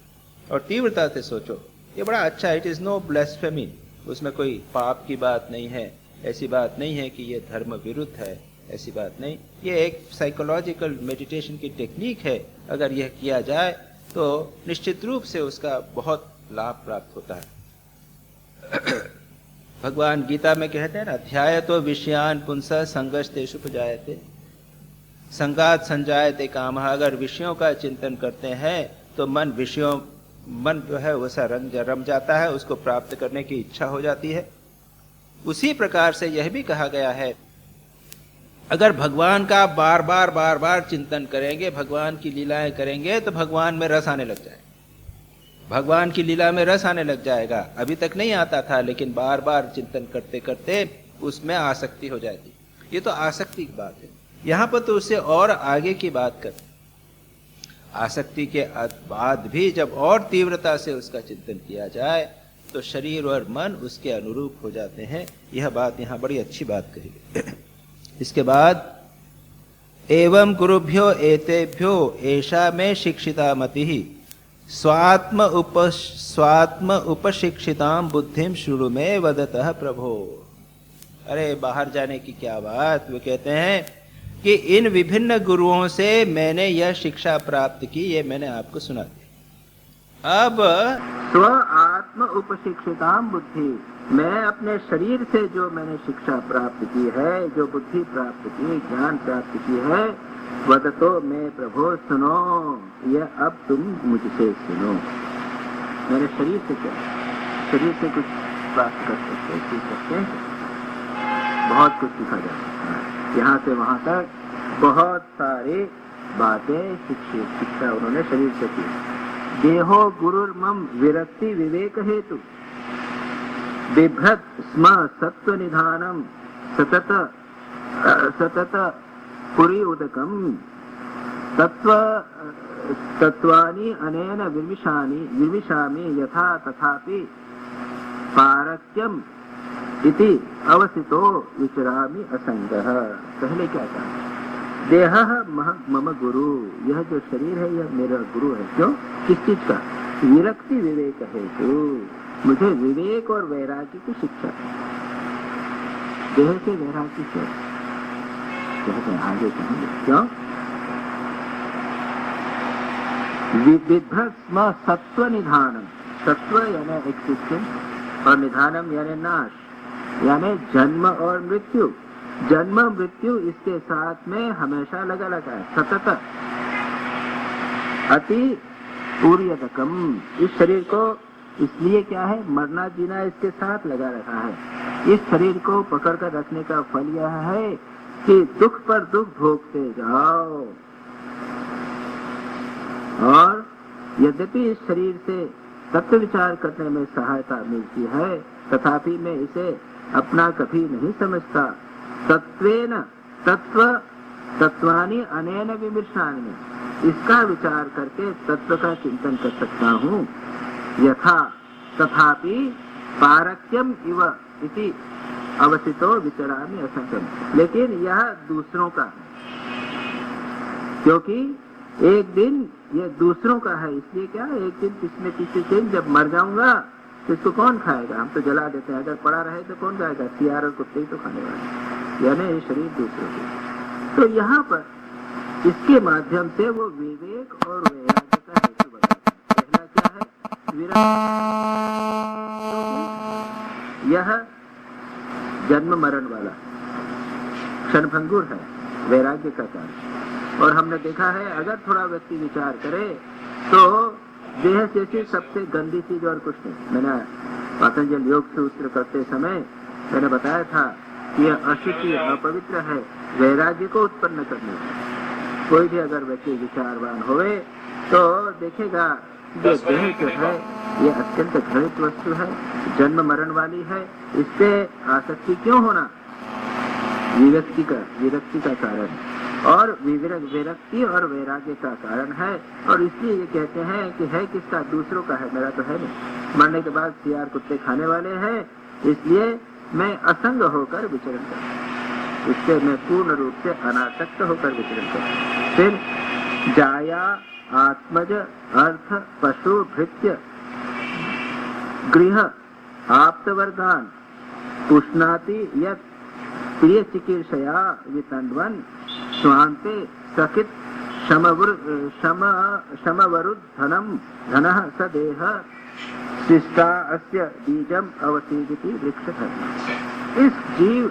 और तीव्रता से सोचो। ये बड़ा अच्छा है। इट इज नो ब्लेस्फेमी, उसमें कोई पाप की बात नहीं है। ऐसी बात नहीं है कि ये धर्म विरुद्ध है, ऐसी बात नहीं। ये एक साइकोलॉजिकल मेडिटेशन की टेक्निक है। अगर यह किया जाए तो निश्चित रूप से उसका बहुत लाभ प्राप्त होता है। भगवान गीता में कहते हैं ना, अध्याय तो विषयान पुंसः संगस्तेषु उपजायते, संगात संजायते कामः। अगर विषयों का चिंतन करते हैं तो मन जो है वैसा रम जाता है, उसको प्राप्त करने की इच्छा हो जाती है। उसी प्रकार से यह भी कहा गया है, अगर भगवान का बार बार चिंतन करेंगे, भगवान की लीलाएं करेंगे, तो भगवान में रस आने लग जाएगा। भगवान की लीला में रस आने लग जाएगा। अभी तक नहीं आता था, लेकिन बार बार चिंतन करते करते उसमें आसक्ति हो जाती। ये तो आसक्ति की बात है। यहां पर तो उससे और आगे की बात कर, आसक्ति के बाद भी जब और तीव्रता से उसका चिंतन किया जाए तो शरीर और मन उसके अनुरूप हो जाते हैं। यह बात यहां बड़ी अच्छी बात कही गई। इसके बाद एवं गुरुभ्यो एतेभ्यो एषा में शिक्षिता मतिः स्वात्म उपशिक्षिताम बुद्धिम शुरू में वदतः प्रभो। अरे बाहर जाने की क्या बात। वो कहते हैं कि इन विभिन्न गुरुओं से मैंने यह शिक्षा प्राप्त की, ये मैंने आपको सुना दी। अब स्व आत्म उपशिक्षिताम बुद्धि, मैं अपने शरीर से जो मैंने शिक्षा प्राप्त की है, जो बुद्धि प्राप्त की, ज्ञान प्राप्त की है, वद तो मैं प्रभो सुनो, यह अब तुम मुझसे सुनो। मेरे शरीर से क्या, शरीर से कुछ प्राप्त कर सकते, सीख सकते हैं, बहुत कुछ सीखा जा सकता है। यहाँ से वहां तक बहुत सारी बातें शिक्षा उन्होंने शरीर से की। देहो गुरुर्मम विरक्ति विवेक हेतु बिभ्रत स्म सत्व निधानम सतत पुरी उदकम तत्वानि अनेन विर्विशामि यथा तथापि पारक्यम इति अवसितो विचरामि असंगः। पहले क्या कहा, देह मम गुरु, यह जो शरीर है यह मेरा गुरु है। क्यों, किस चीज का, विरक्ति विवेक हेतु, मुझे विवेक और वैराग्य की शिक्षा। देह से वैराग्य से कहते हैं, आगे कहेंगे क्यों। विभ्रत स्म सत्व निधानम, सत्व यानी एक्सिस्टेंस और निधानम यानी नाश, यानी जन्म और मृत्यु। जन्म मृत्यु इसके साथ में हमेशा लगा है, सतत अति पूर्यतकम। इस शरीर को इसलिए क्या है, मरना जीना इसके साथ लगा रखा है। इस शरीर को पकड़ कर रखने का फल यह है कि दुख पर दुख भोगते जाओ। और यद्यपि इस शरीर से तत्व विचार करने में सहायता मिलती है, तथापि मैं इसे अपना कभी नहीं समझता। तत्वेन तत्वानि अनेन विमर्शानि, इसका विचार करके तत्व का चिंतन कर सकता हूँ। यथा तथापि पारक्यम इव इति अवसितो विचरामि असंगम, लेकिन यह दूसरों का है, क्योंकि एक दिन यह दूसरों का है। इसलिए क्या, एक दिन किसी दिन जब मर जाऊंगा तो इसको कौन खाएगा, हम तो जला देते हैं, अगर पड़ा रहे तो कौन खाएगा, सियार और कुत्ते ही तो खाने वाले, यानी ये शरीर दूसरों की। तो यहाँ पर इसके माध्यम से वो विवेक और वैराग्य का हेतु बताते हैं। पहला क्या है, विरक्ति, यह जन्म मरण वाला क्षणभंगुर है, वैराग्य का कारण। और हमने देखा है, अगर थोड़ा व्यक्ति विचार करे तो देह जैसी सबसे गंदी चीज और कुछ नहीं। मैंने पतंजलि योग सूत्र करते समय मैंने बताया था कि यह अशुचि अपवित्र है, वैराग्य को उत्पन्न करने का। कोई भी अगर व्यक्ति विचारवान होवे तो देखेगा ये देह जो है ये अत्यंत घृणित वस्तु है, जन्म मरण वाली है, इससे आसक्ति क्यों होना, विरक्ति का कारण, और विरक्ति और वैराग्य का कारण है। और इसलिए ये कहते हैं कि है किसका, दूसरों का है, मेरा तो है नहीं। मरने के बाद सियार कुत्ते खाने वाले हैं, इसलिए मैं असंग होकर विचरण करता, इससे मैं पूर्ण रूप से अनासक्त होकर विचरण करता। फिर जाया आत्मज अर्थ पशु भृत्य गृह आप्तवर्गान पुष्णाति यत् प्रिय चिकीर्षया वितन्वन् स्वान्ते सखित समवरुद्धनम धनः स देह शिष्टा अस्य बीजम अवसीदिति वृक्षः। इस जीव,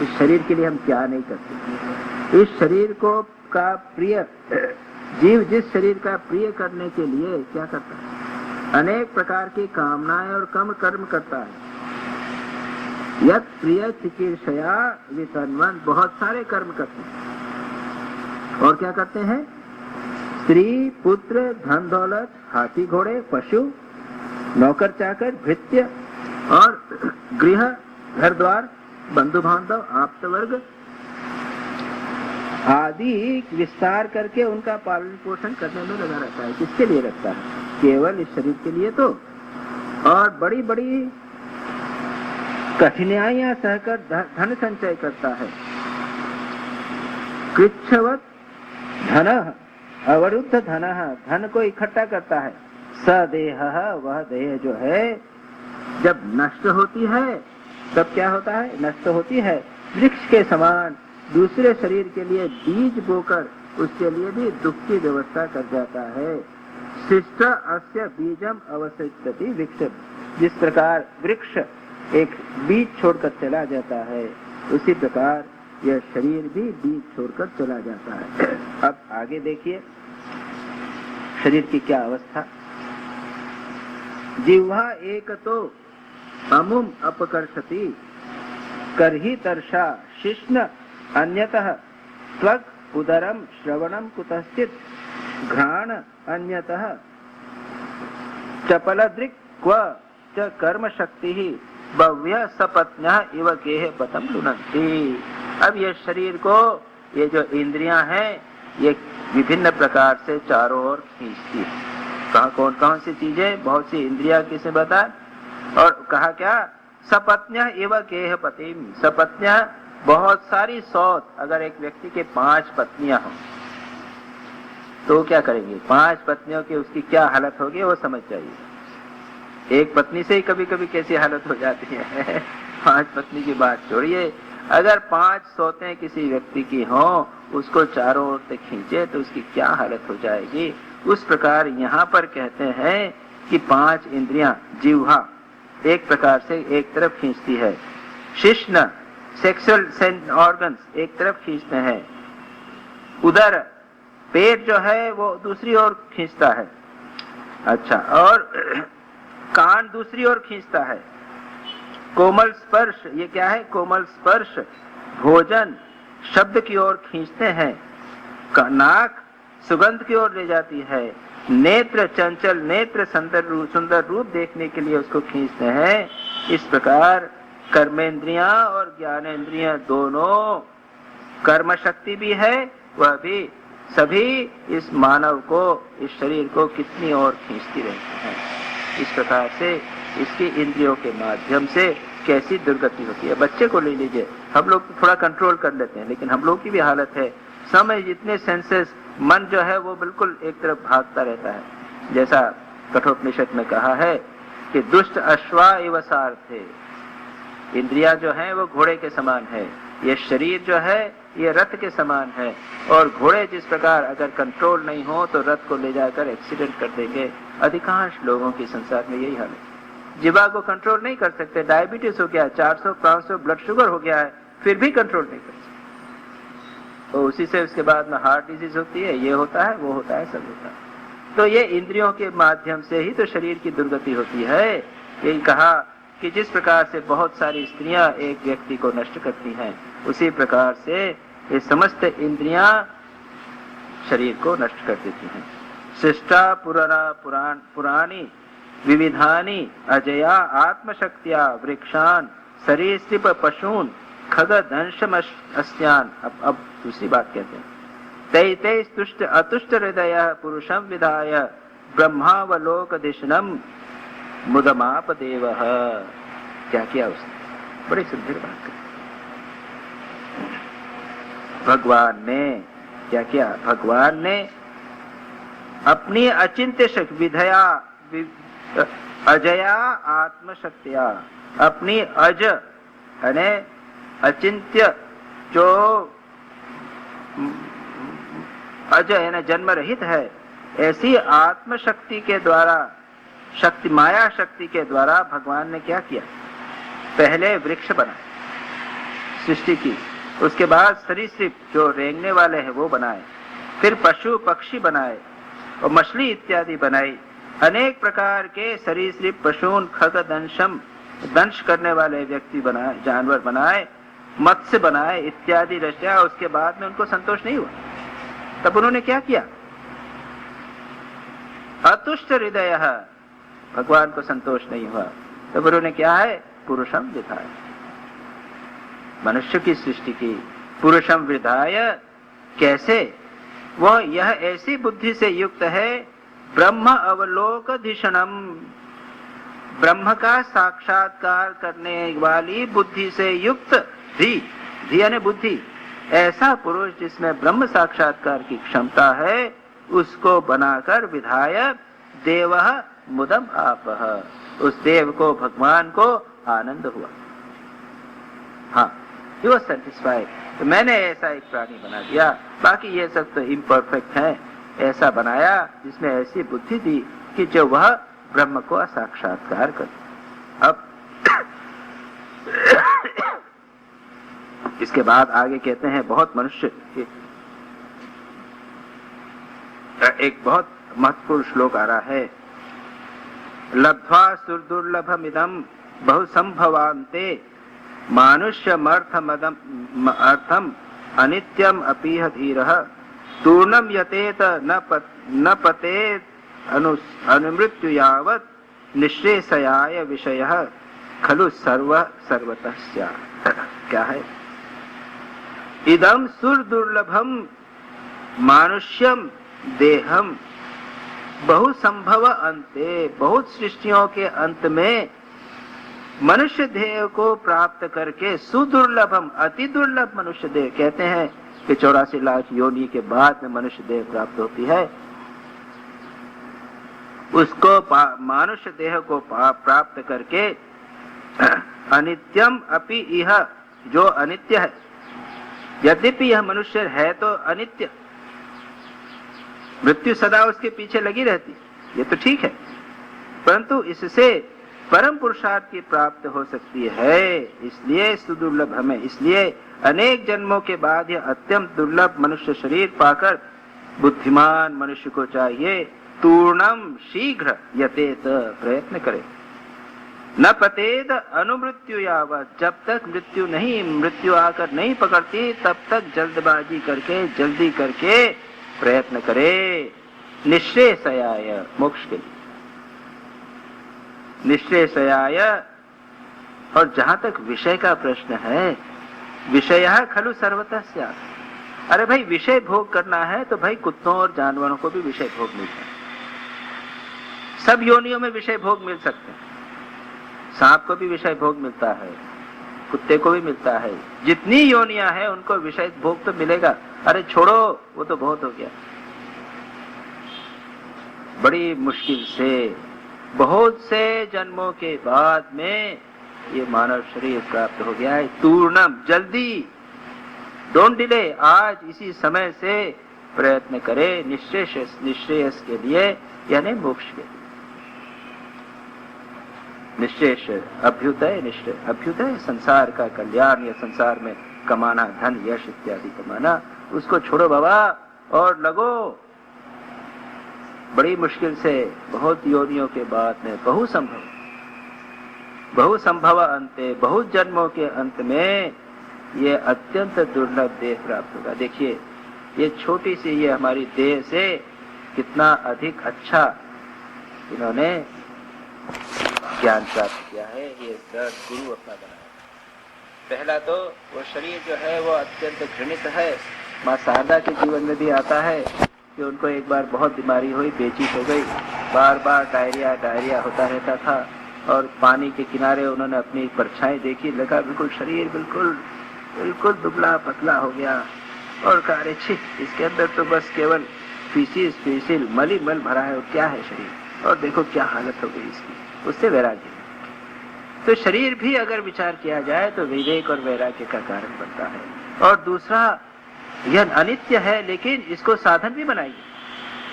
इस शरीर के लिए हम क्या नहीं करते। इस शरीर को का प्रिय जीव जिस शरीर का प्रिय करने के लिए क्या करता है, अनेक प्रकार की कामनाएं और कर्म करता है। यत् प्रिय चिकीर्षया वितन्वन, बहुत सारे कर्म करते हैं। और क्या करते हैं, स्त्री पुत्र धन दौलत हाथी घोड़े पशु नौकर चाकर भृत्य और गृह घर द्वार बंधु बांधव आप्त वर्ग आदि विस्तार करके उनका पालन पोषण करने में लगा रहता है। किसके लिए रखता है, केवल इस शरीर के लिए तो। और बड़ी बड़ी कठिनाइयां सहकर धन संचय करता है। कृच्छवत धन अवरुद्ध धन को इकट्ठा करता है। सदेह, वह देह जो है जब नष्ट होती है तब क्या होता है, नष्ट होती है वृक्ष के समान दूसरे शरीर के लिए बीज बोकर उसके लिए भी दुख की व्यवस्था कर जाता है। शिष्ट अस्य बीजम अवशिष्टति वृक्ष, जिस प्रकार वृक्ष एक बीज छोड़कर चला जाता है, उसी प्रकार यह शरीर भी बीज छोड़कर चला जाता है। अब आगे देखिए शरीर की क्या अवस्था। जिह्वा एक तो अमुम अपकर्षति करहि तर्षा शिष्ण अन्यतः त्वक् उदरम श्रवणम कुतश्चित् घ्राण अन्यतः चपलदृक् क्व च कर्म शक्ति भव्य सपत्न्यः इव गेह पतम लुनन्ति। अब ये शरीर को, ये जो इंद्रियां हैं, ये विभिन्न प्रकार से चारों ओर खींचती है। कहा कौन कौन सी चीजें, बहुत सी इंद्रियां किसे बताए, और कहा क्या, सपत्न्यः इव गेह पतिम, सपत्न्यः बहुत सारी सौत। अगर एक व्यक्ति के 5 पत्नियां हो तो क्या करेंगे, 5 पत्नियों की उसकी क्या हालत होगी वो समझ जाइए। एक पत्नी से ही कभी कभी कैसी हालत हो जाती है 5 पत्नी की बात छोड़िए, अगर 5 सौतें किसी व्यक्ति की हो, उसको चारों ओर से खींचे तो उसकी क्या हालत हो जाएगी। उस प्रकार यहाँ पर कहते हैं कि 5 इंद्रियां, जिह्वा एक प्रकार से एक तरफ खींचती है, शिश्न सेक्सुअल ऑर्गन्स एक तरफ खींचते हैं, उदर पेट जो है वो दूसरी ओर खींचता है, अच्छा, और कान दूसरी ओर खींचता है, कोमल स्पर्श, ये क्या है, कोमल स्पर्श भोजन शब्द की ओर खींचते हैं, नाक सुगंध की ओर ले जाती है, नेत्र चंचल नेत्र सुंदर रूप देखने के लिए उसको खींचते हैं। इस प्रकार कर्मेंद्रियां और ज्ञानेंद्रियां दोनों, कर्म शक्ति भी है, वह भी सभी इस मानव को, इस शरीर को कितनी ओर खींचती रहती हैं। इस प्रकार से इसकी इंद्रियों के माध्यम से कैसी दुर्गति होती है। बच्चे को ले लीजिए, हम लोग थोड़ा कंट्रोल कर लेते हैं, लेकिन हम लोग की भी हालत है, समय जितने सेंसेस, मन जो है वो बिल्कुल एक तरफ भागता रहता है। जैसा कठोपनिषद में कहा है कि दुष्ट अश्वा इव सारथे, इंद्रिया जो है वो घोड़े के समान है, ये शरीर जो है ये रथ के समान है, और घोड़े जिस प्रकार अगर कंट्रोल नहीं हो तो रथ को ले जाकर एक्सीडेंट कर देंगे। अधिकांश लोगों की संसार में यही हाल है, जिह्वा को कंट्रोल नहीं कर सकते, डायबिटीज हो गया, 400-500 ब्लड शुगर हो गया है, फिर भी कंट्रोल नहीं कर सकते, तो उसी से उसके बाद में हार्ट डिजीज होती है, ये होता है, वो होता है, सब होता है। तो ये इंद्रियों के माध्यम से ही तो शरीर की दुर्गति होती है। यही कहा कि जिस प्रकार से बहुत सारी स्त्रियां एक व्यक्ति को नष्ट करती हैं, उसी प्रकार से ये समस्त इंद्रियां शरीर को नष्ट कर देती हैं। शिष्टा पुराणी विविधानी अजया आत्मशक्तिया वृक्षान सरीसृप पशून खग दंशम अस्यान। अब दूसरी बात कहते हैं, तै तै तुष्ट अतुष्ट हृदय पुरुषम विधाय ब्रह्मावलोक दिशनम मुदमाप देव। क्या किया उसने, बड़ी सुंदर बात कही। भगवान ने क्या किया, भगवान ने अपनी अचिंत्य शक्ति विधया अजया आत्मशक्तिया, अपनी अज यानी अचिंत्य, जो अज यानी जन्म रहित है, ऐसी आत्मशक्ति के द्वारा, शक्ति माया शक्ति के द्वारा भगवान ने क्या किया, पहले वृक्ष बनाए, सृष्टि की, उसके बाद सरीसृप जो रेंगने वाले हैं वो बनाए, फिर पशु पक्षी बनाए और मछली इत्यादि बनाई, अनेक प्रकार के सरीसृप पशुन खग दंशम, दंश करने वाले व्यक्ति बनाए, जानवर बनाए, मत्स्य बनाए इत्यादि रचा। उसके बाद में उनको संतोष नहीं हुआ, तब उन्होंने क्या किया, अतुष्ट हृदय, भगवान को संतोष नहीं हुआ, तब उन्होंने क्या है, पुरुषम विधाय, मनुष्य की सृष्टि की, पुरुषम विधाय। कैसे, वह यह ऐसी बुद्धि से युक्त है, ब्रह्म अवलोकधिषणम, ब्रह्म का साक्षात्कार करने वाली बुद्धि से युक्त, धी यानी बुद्धि, ऐसा पुरुष जिसमें ब्रह्म साक्षात्कार की क्षमता है, उसको बनाकर विधाय देवः मुदम आपः, उस देव को, भगवान को आनंद हुआ। हाँ, he was satisfied, तो मैंने ऐसा एक प्राणी बना दिया, बाकी ये सब तो इम्परफेक्ट है, ऐसा बनाया जिसमें ऐसी बुद्धि दी कि जो वह ब्रह्म को साक्षात्कार कर। अब इसके बाद आगे कहते हैं बहुत मनुष्य, एक बहुत महत्वपूर्ण श्लोक आ रहा है, लब्ध्वा सुदुर्लभमिदं बहुसंभवान्ते मानुष्यमर्थमदम अर्थम अनित्यम अपीह धीरः तूर्णम यतेत न पतेत अनुमृत्यु यावत् निःश्रेयसाय विषयः खलु सर्वतः स्यात्। क्या है? इदम सुरदुर्लभम मानुष्यम देहम बहुसंभव अंते, बहुत सृष्टियों के अंत में मनुष्य देह को प्राप्त करके सुदुर्लभम अति दुर्लभ मनुष्य देह, कहते हैं कि 84 लाख योनि के बाद में मनुष्य देह प्राप्त होती है, उसको मनुष्य देह को प्राप्त करके अनित्यम अपि इह, जो अनित्य है, यद्यपि यह मनुष्य है तो अनित्य, मृत्यु सदा उसके पीछे लगी रहती, ये तो ठीक है, परंतु इससे परम पुरुषार्थ की प्राप्त हो सकती है, इसलिए सुदुर्लभ हमें, इसलिए अनेक जन्मों के बाद यह अत्यंत दुर्लभ मनुष्य शरीर पाकर बुद्धिमान मनुष्य को चाहिए तूर्णम शीघ्र यतेत, प्रयत्न करे, न पतेद अनुमृत्यु यावत, जब तक मृत्यु नहीं, मृत्यु आकर नहीं पकड़ती तब तक जल्दबाजी करके, जल्दी करके प्रयत्न करे निःश्रेयसाय, मोक्ष के लिए, निःश्रेयसाय। और जहां तक विषय का प्रश्न है, विषयः खलु सर्वतः स्यात्, अरे भाई विषय भोग करना है तो भाई कुत्तों और जानवरों को भी विषय भोग मिलता है, सब योनियों में विषय भोग मिल सकते हैं, सांप को भी विषय भोग मिलता है, कुत्ते को भी मिलता है, जितनी योनियां हैं उनको विषय भोग तो मिलेगा। अरे छोड़ो, वो तो बहुत हो गया, बड़ी मुश्किल से बहुत से जन्मों के बाद में ये मानव शरीर प्राप्त हो गया है। तूर्णम, जल्दी, डोंट डिले, आज इसी समय से प्रयत्न करे निश्रेयस के लिए, यानी मोक्ष के लिए। निश्रेयस अभ्युदय, निश्चय अभ्युदय, संसार का कल्याण या संसार में कमाना, धन यश इत्यादि कमाना, उसको छोड़ो बाबा और लगो। बड़ी मुश्किल से बहुत योनियों के बाद में बहुसंभव अंते, बहुत जन्मों के अंत में ये अत्यंत दुर्लभ देह प्राप्त होगा। देखिए ये छोटी सी ये हमारी देह से कितना अधिक अच्छा इन्होंने ज्ञान प्राप्त किया है, ये गुरु अपना बनाया। पहला तो वो शरीर जो है वो अत्यंत घृणित है। माँ शारदा के जीवन में भी आता है कि उनको एक बार बहुत बीमारी हुई, बेचैन हो गई, बार बार डायरिया होता रहता था, और पानी के किनारे उन्होंने अपनी परछाई देखी, लगा बिल्कुल शरीर बिल्कुल दुबला पतला हो गया, और कहा अरे छी, इसके अंदर तो बस केवल फीसिल मल भरा है, और क्या है शरीर, और देखो क्या हालत हो गई इसकी। उससे वैराग्य। तो शरीर भी अगर विचार किया जाए तो विवेक और वैराग्य का कारण बनता है। और दूसरा, यह अनित्य है, लेकिन इसको साधन भी बनाइए।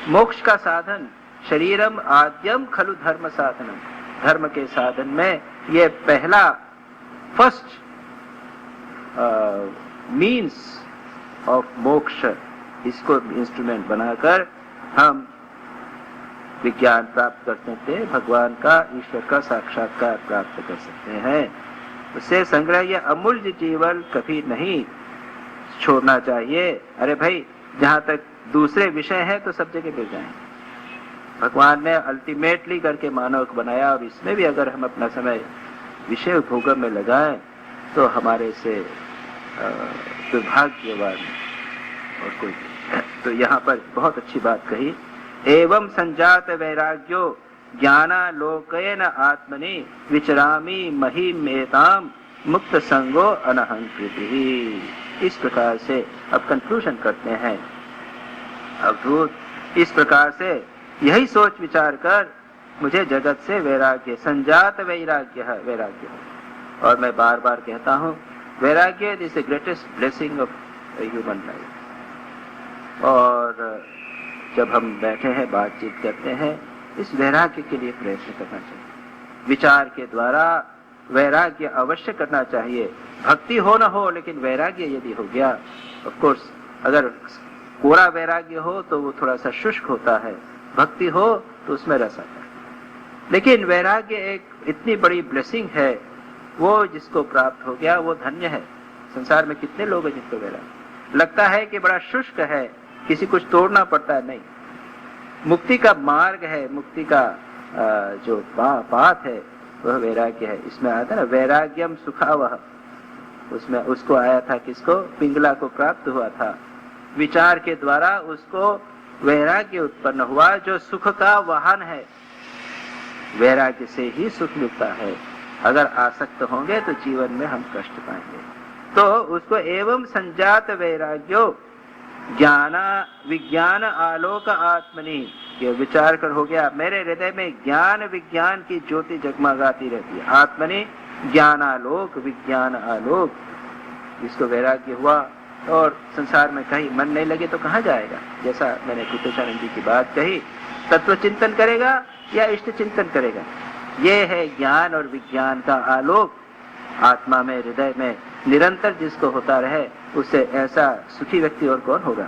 मोक्ष का साधन, शरीरम आद्यम खलु धर्म साधनम, धर्म के साधन में ये पहला फर्स्ट मीन्स ऑफ मोक्ष, इसको इंस्ट्रूमेंट बनाकर हम विज्ञान प्राप्त कर सकते हैं, भगवान का, ईश्वर का साक्षात्कार प्राप्त कर सकते हैं। उससे संग्रह यह अमूल्य जीवन कभी नहीं छोड़ना चाहिए। अरे भाई, जहां तक दूसरे विषय है तो सब जगह मिल जाएंगे। भगवान ने अल्टीमेटली करके मानव को बनाया, और इसमें भी अगर हम अपना समय विषय भोग में लगाएं तो हमारे से दुर्भाग्यवान और कोई। तो यहाँ पर बहुत अच्छी बात कही, एवं संजात वैराग्यो ज्ञानालोकेन आत्मनि विचरामि महिमेताम मुक्त संगो अनहंकृति। इस प्रकार से अब कंक्लूजन करते हैं अवधूत। इस प्रकार से यही सोच विचार कर मुझे जगत से वैराग्य, संजात वैराग्य है, वैराग्य है। और मैं बार बार कहता हूँ वैराग्य is the greatest blessing of human life. और जब हम बैठे हैं, बातचीत करते हैं, इस वैराग्य के लिए प्रयत्न करना चाहिए। विचार के द्वारा वैराग्य अवश्य करना चाहिए। भक्ति हो न हो, लेकिन वैराग्य यदि हो गया, ऑफ कोर्स अगर कोरा वैराग्य हो तो वो थोड़ा सा शुष्क होता है, भक्ति हो तो उसमें रस आता है। लेकिन वैराग्य एक इतनी बड़ी ब्लेसिंग है, वो जिसको प्राप्त हो गया वो धन्य है। संसार में कितने लोग हैं जिनको वैराग्य लगता है कि बड़ा शुष्क है, किसी कुछ तोड़ना पड़ता है। नहीं, मुक्ति का मार्ग है, मुक्ति का जो पाथ है वह वैराग्य है। इसमें आया था ना, वैराग्यम सुखावह, उसमें उसको आया था, किसको? पिंगला को प्राप्त हुआ था। विचार के द्वारा उसको वैराग्य उत्पन्न हुआ, जो सुख का वाहन है। वैराग्य से ही सुख मिलता है। अगर आसक्त होंगे तो जीवन में हम कष्ट पाएंगे। तो उसको एवं संजात वैराग्यो ज्ञान विज्ञान आलोक आत्मनि, ये विचार कर हो गया, मेरे हृदय में ज्ञान विज्ञान की ज्योति जगमगाती रहती है। आत्मनि ज्ञानालोक विज्ञान आलोक, जिसको वैराग्य हुआ और संसार में कहीं मन नहीं लगे तो कहाँ जाएगा? जैसा मैंने कुत्तेशानंद जी की बात कही, तत्व चिंतन करेगा या इष्ट चिंतन करेगा? ये है ज्ञान और विज्ञान का आलोक। आत्मा में, हृदय में निरंतर जिसको होता रहे, उससे ऐसा सुखी व्यक्ति और कौन होगा?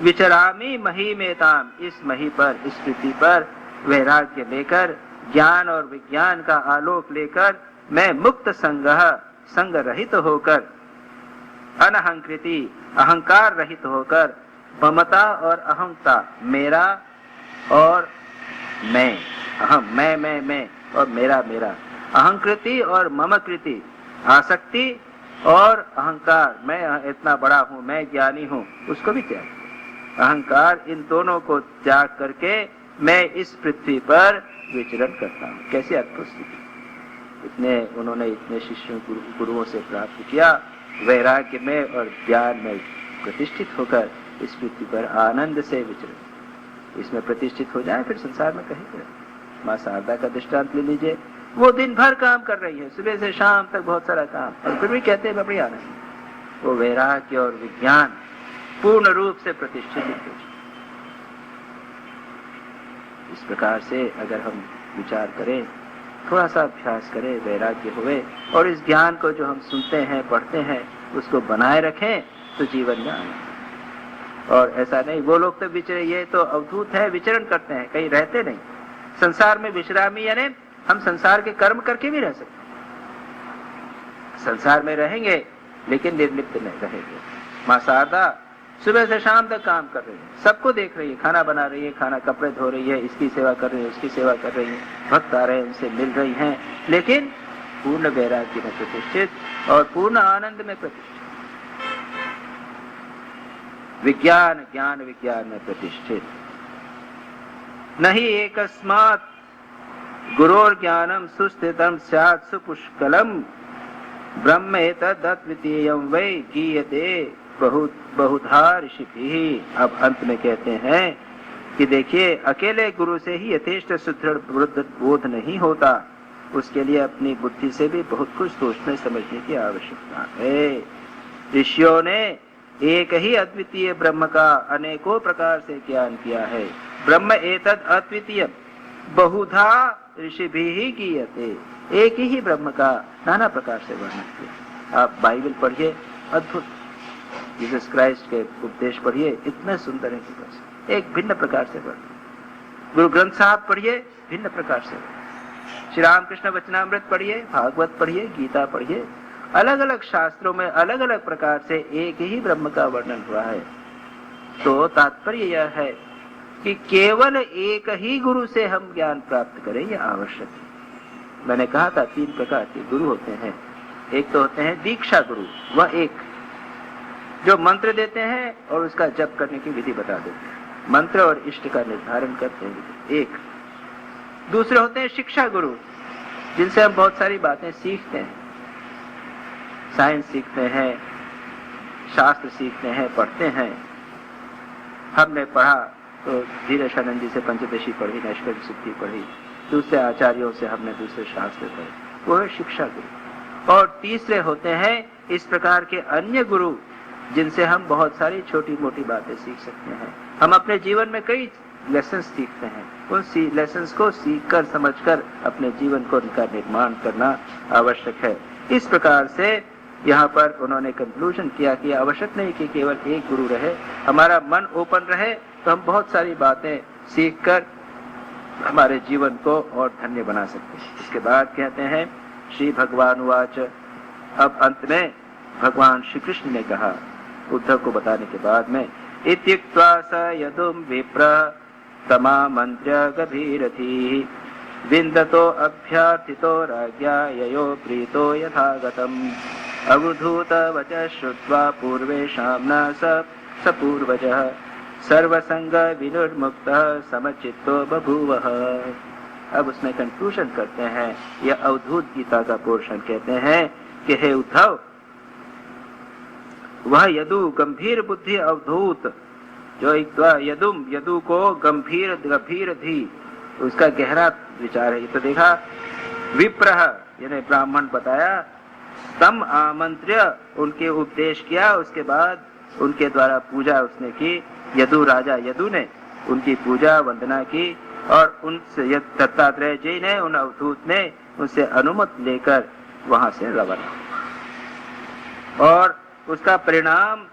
विचरामी मही मेताम, इस मही पर, इस पृथ्वी पर वैराग्य लेकर, ज्ञान और विज्ञान का आलोक लेकर मैं मुक्त संग रहित होकर, अनहंकृति अहंकार रहित होकर, ममता और अहंता, मेरा और मैं, अहम मैं और मेरा, अहंकृति और ममकृति, आसक्ति और अहंकार, मैं इतना बड़ा हूं, मैं ज्ञानी हूं, उसको भी त्याग। अहंकार, इन दोनों को त्याग करके मैं इस पृथ्वी पर विचरण करता हूं। कैसी अद्भुत स्थिति! उन्होंने इतने शिष्यों गुरुओं से प्राप्त किया, वैराग्य में और ज्ञान में प्रतिष्ठित होकर इस पृथ्वी पर आनंद से विचरण। इसमें प्रतिष्ठित हो जाए फिर संसार में कहीं पर। माँ शारदा का दृष्टांत ले लीजिए, वो दिन भर काम कर रही है, सुबह से शाम तक बहुत सारा काम, और फिर भी कहते हैं बड़ी आनंद। वो वैराग्य और विज्ञान पूर्ण रूप से प्रतिष्ठित है। इस प्रकार से अगर हम विचार करें, थोड़ा सा अभ्यास करें, वैराग्य हुए, और इस ज्ञान को जो हम सुनते हैं, पढ़ते हैं, उसको बनाए रखें, तो जीवन में आनंद। और ऐसा नहीं, वो लोग तो विचरे, ये तो अवधूत है, विचरण करते हैं, कहीं रहते नहीं। संसार में विश्रामी, यानी हम संसार के कर्म करके भी रह सकते हैं, संसार में रहेंगे लेकिन निर्लिप्त नहीं रहेंगे। माँ शारदा सुबह से शाम तक काम कर रही है, सबको देख रही है, खाना बना रही है, खाना कपड़े धो रही है, इसकी सेवा कर रही है, उसकी सेवा कर रही है, भक्त आ रहे हैं, उनसे मिल रही हैं, लेकिन पूर्ण वैराग्य में प्रतिष्ठित और पूर्ण आनंद में प्रतिष्ठित, विज्ञान ज्ञान विज्ञान में प्रतिष्ठित। नहीं एकस्मात् गुरोर ज्ञानम सुस्थितम स्यात् सुपुष्कलम ब्रह्म एतद् अद्वितीयं वै गीयते बहुधा ऋषिभिः। अब अंत में कहते हैं कि देखिए, अकेले गुरु से ही यथेष्ट सुदृढ़ बोध नहीं होता, उसके लिए अपनी बुद्धि से भी बहुत कुछ सोचने समझने की आवश्यकता है। ऋषियों ने एक ही अद्वितीय ब्रह्म का अनेकों प्रकार से ज्ञान किया है। ब्रह्म एतद् अद्वितीय बहुधा ऋषिभिः गीयते, एक ही ब्रह्म का नाना प्रकार से वर्णन किया। आप बाइबल पढ़िए, अद्भुत जीसस क्राइस्ट के उपदेश पढ़िए, इतने सुंदर है कि एक भिन्न प्रकार से वर्णन। गुरु ग्रंथ साहब पढ़िए, भिन्न प्रकार से। श्री रामकृष्ण वचनामृत पढ़िए, भागवत पढ़िए, गीता पढ़िए, अलग अलग शास्त्रों में अलग अलग प्रकार से एक ही ब्रह्म का वर्णन हुआ है। तो तात्पर्य यह है कि केवल एक ही गुरु से हम ज्ञान प्राप्त करें, यह आवश्यक है। मैंने कहा था 3 प्रकार के गुरु होते हैं। एक तो होते हैं दीक्षा गुरु, वह एक जो मंत्र देते हैं और उसका जप करने की विधि बता देते हैं, मंत्र और इष्ट का निर्धारण करते हैं, एक। दूसरे होते हैं शिक्षा गुरु, जिनसे हम बहुत सारी बातें सीखते हैं, साइंस सीखते हैं, शास्त्र सीखते हैं, पढ़ते हैं। हमने पढ़ा तो धीरेशानंद जी से पंचदशी पढ़ी, नैष्कर्म सिद्धि पढ़ी, दूसरे आचार्यों से हमने दूसरे शास्त्र पढ़े, वो है शिक्षा गुरु। और तीसरे होते हैं इस प्रकार के अन्य गुरु जिनसे हम बहुत सारी छोटी मोटी बातें सीख सकते हैं। हम अपने जीवन में कई लेसन सीखते हैं, उन लेसन को सीख कर समझ कर अपने जीवन को उनका निर्माण करना आवश्यक है। इस प्रकार से यहाँ पर उन्होंने कंक्लूजन किया कि आवश्यक नहीं कि केवल एक गुरु रहे, हमारा मन ओपन रहे तो हम बहुत सारी बातें सीख कर हमारे जीवन को और धन्य बना सकते हैं। इसके बाद कहते हैं श्री भगवान वाच, अब अंत में भगवान श्री कृष्ण ने कहा उद्धव को बताने के बाद में, इत्युक्त्वा स यदुम विप्र तमा मंत्र गभीरथी विन्दतो अभ्यर्थितो राज्ञा ययो प्रीतो यथागतम् अवधूत वचः श्रुत्वा पूर्वेषां न स पूर्वजः सर्वसंग विनिर्मुक्तः समचित्तो बभूवः। अब उसमें कंक्लूजन करते हैं, यह अवधूत गीता का पोर्शन कहते हैं कि हे उद्धव, वह यदु गंभीर बुद्धि अवधूत, जो एक यदु को गंभीर धी, उसका गहरा विचार है। ये तो देखा विप्रह यानी ब्राह्मण बताया, तम आमंत्र्य उनके उपदेश किया, उसके बाद उनके द्वारा पूजा उसने की, यदु राजा यदु ने उनकी पूजा वंदना की और उनसे दत्तात्रेय जी ने, उन अवधूत ने उनसे अनुमति लेकर वहां से रवाना, और उसका परिणाम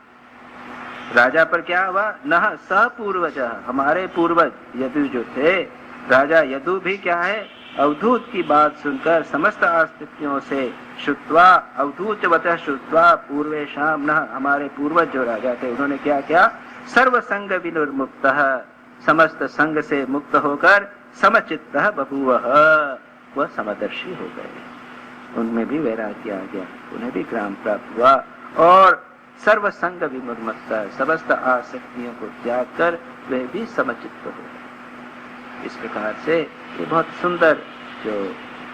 राजा पर क्या हुआ, नह स पूर्वज, हमारे पूर्वज यदु जो थे, राजा यदु भी क्या है, अवधूत की बात सुनकर समस्त आस्तित्यों से श्रुत्वा अवधूत वतः श्रुत्वा पूर्वेशाम न, हमारे पूर्वज जो राजा थे उन्होंने क्या किया, सर्व संग विनिर्मुक्तः, समस्त संग से मुक्त होकर समचित्तः बभूवः, वह समदर्शी हो गए, उनमें भी वैराग्य आ गया, उन्हें भी ज्ञान प्राप्त हुआ और सर्व संग विनिर्मुक्तः, समस्त आसक्तियों को त्याग कर वे भी समचित्त हो गए। इस प्रकार से ये बहुत सुंदर जो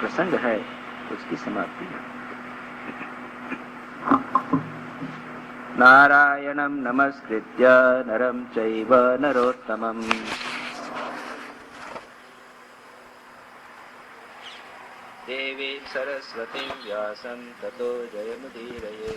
प्रसंग है उसकी समाप्ति है। नारायणं नमस्कृत्य नरं चैव नरोत्तमम् देवीं सरस्वतीं व्यासं ततो जयमुदीरये।